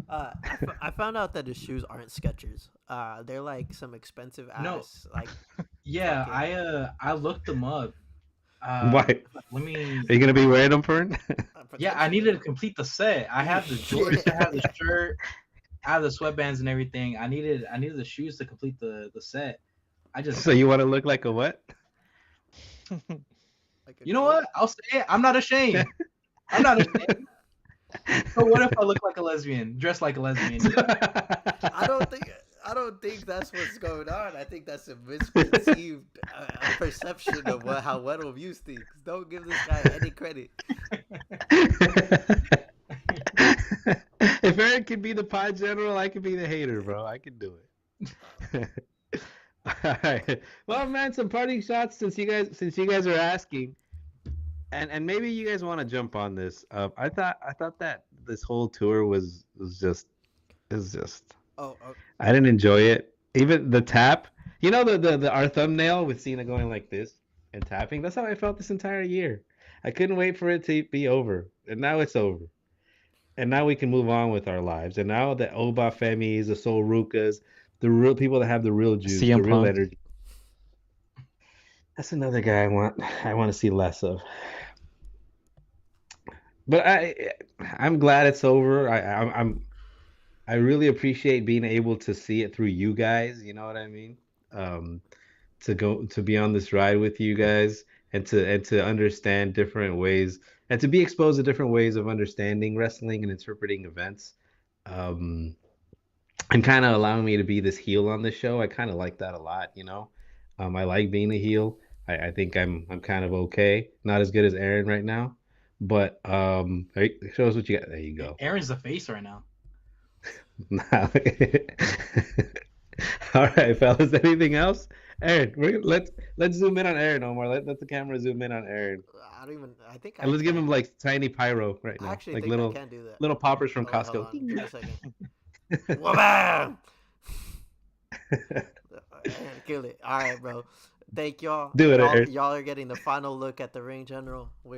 I found out that the shoes aren't Skechers. They're like some expensive No, ass like yeah, fucking I looked them up. Why? Let me. Are you gonna be wearing them for it? Yeah, I needed to potentially. complete the set. I have the jorts, I have the Yeah. shirt, I have the sweatbands and everything. I needed the shoes to complete the set. I just, So you want to look like a what? Like a you know goat. what? I'll say it. I'm not ashamed. I'm not ashamed. So what if I look like a lesbian, dress like a lesbian? I don't think I don't think that's what's going on. I think that's a misconceived perception of how Weddle views things. Don't give this guy any credit. If Eric can be the pod general, I can be the hater, bro. I can do it. All right. Well, man, some parting shots since you guys are asking, and maybe you guys want to jump on this. I thought that this whole tour was just Oh, I didn't enjoy it. Even the tap, the our thumbnail with Cena going like this and tapping. That's how I felt this entire year. I couldn't wait for it to be over, and now it's over. And now we can move on with our lives. And now the Oba Femis, the Soul Rukas, the real people that have the real juice, the CM real Punk. energy. That's another guy I want to see less of. But I'm glad it's over. I really appreciate being able to see it through you guys. You know what I mean? Um, to be on this ride with you guys and to understand different ways and to be exposed to different ways of understanding wrestling and interpreting events. Um, and kind of allowing me to be this heel on this show. I kind of like that a lot. I like being a heel. I think I'm kind of okay. Not as good as Aaron right now, but hey, show us what you got. There you go. Aaron's the face right now. All right, fellas. Anything else? Aaron, let's zoom in on Aaron, Omar. Let the camera zoom in on Aaron, I don't even. I think and I let's give can. him like tiny pyro right I now, actually like think I little can do that. little poppers from Hold Costco. on. Give me a second. Ding. Wabam! Kill it. All right, bro. Thank y'all. Do it, Y'all, Aaron. y'all are getting the final look at the ring general. We are.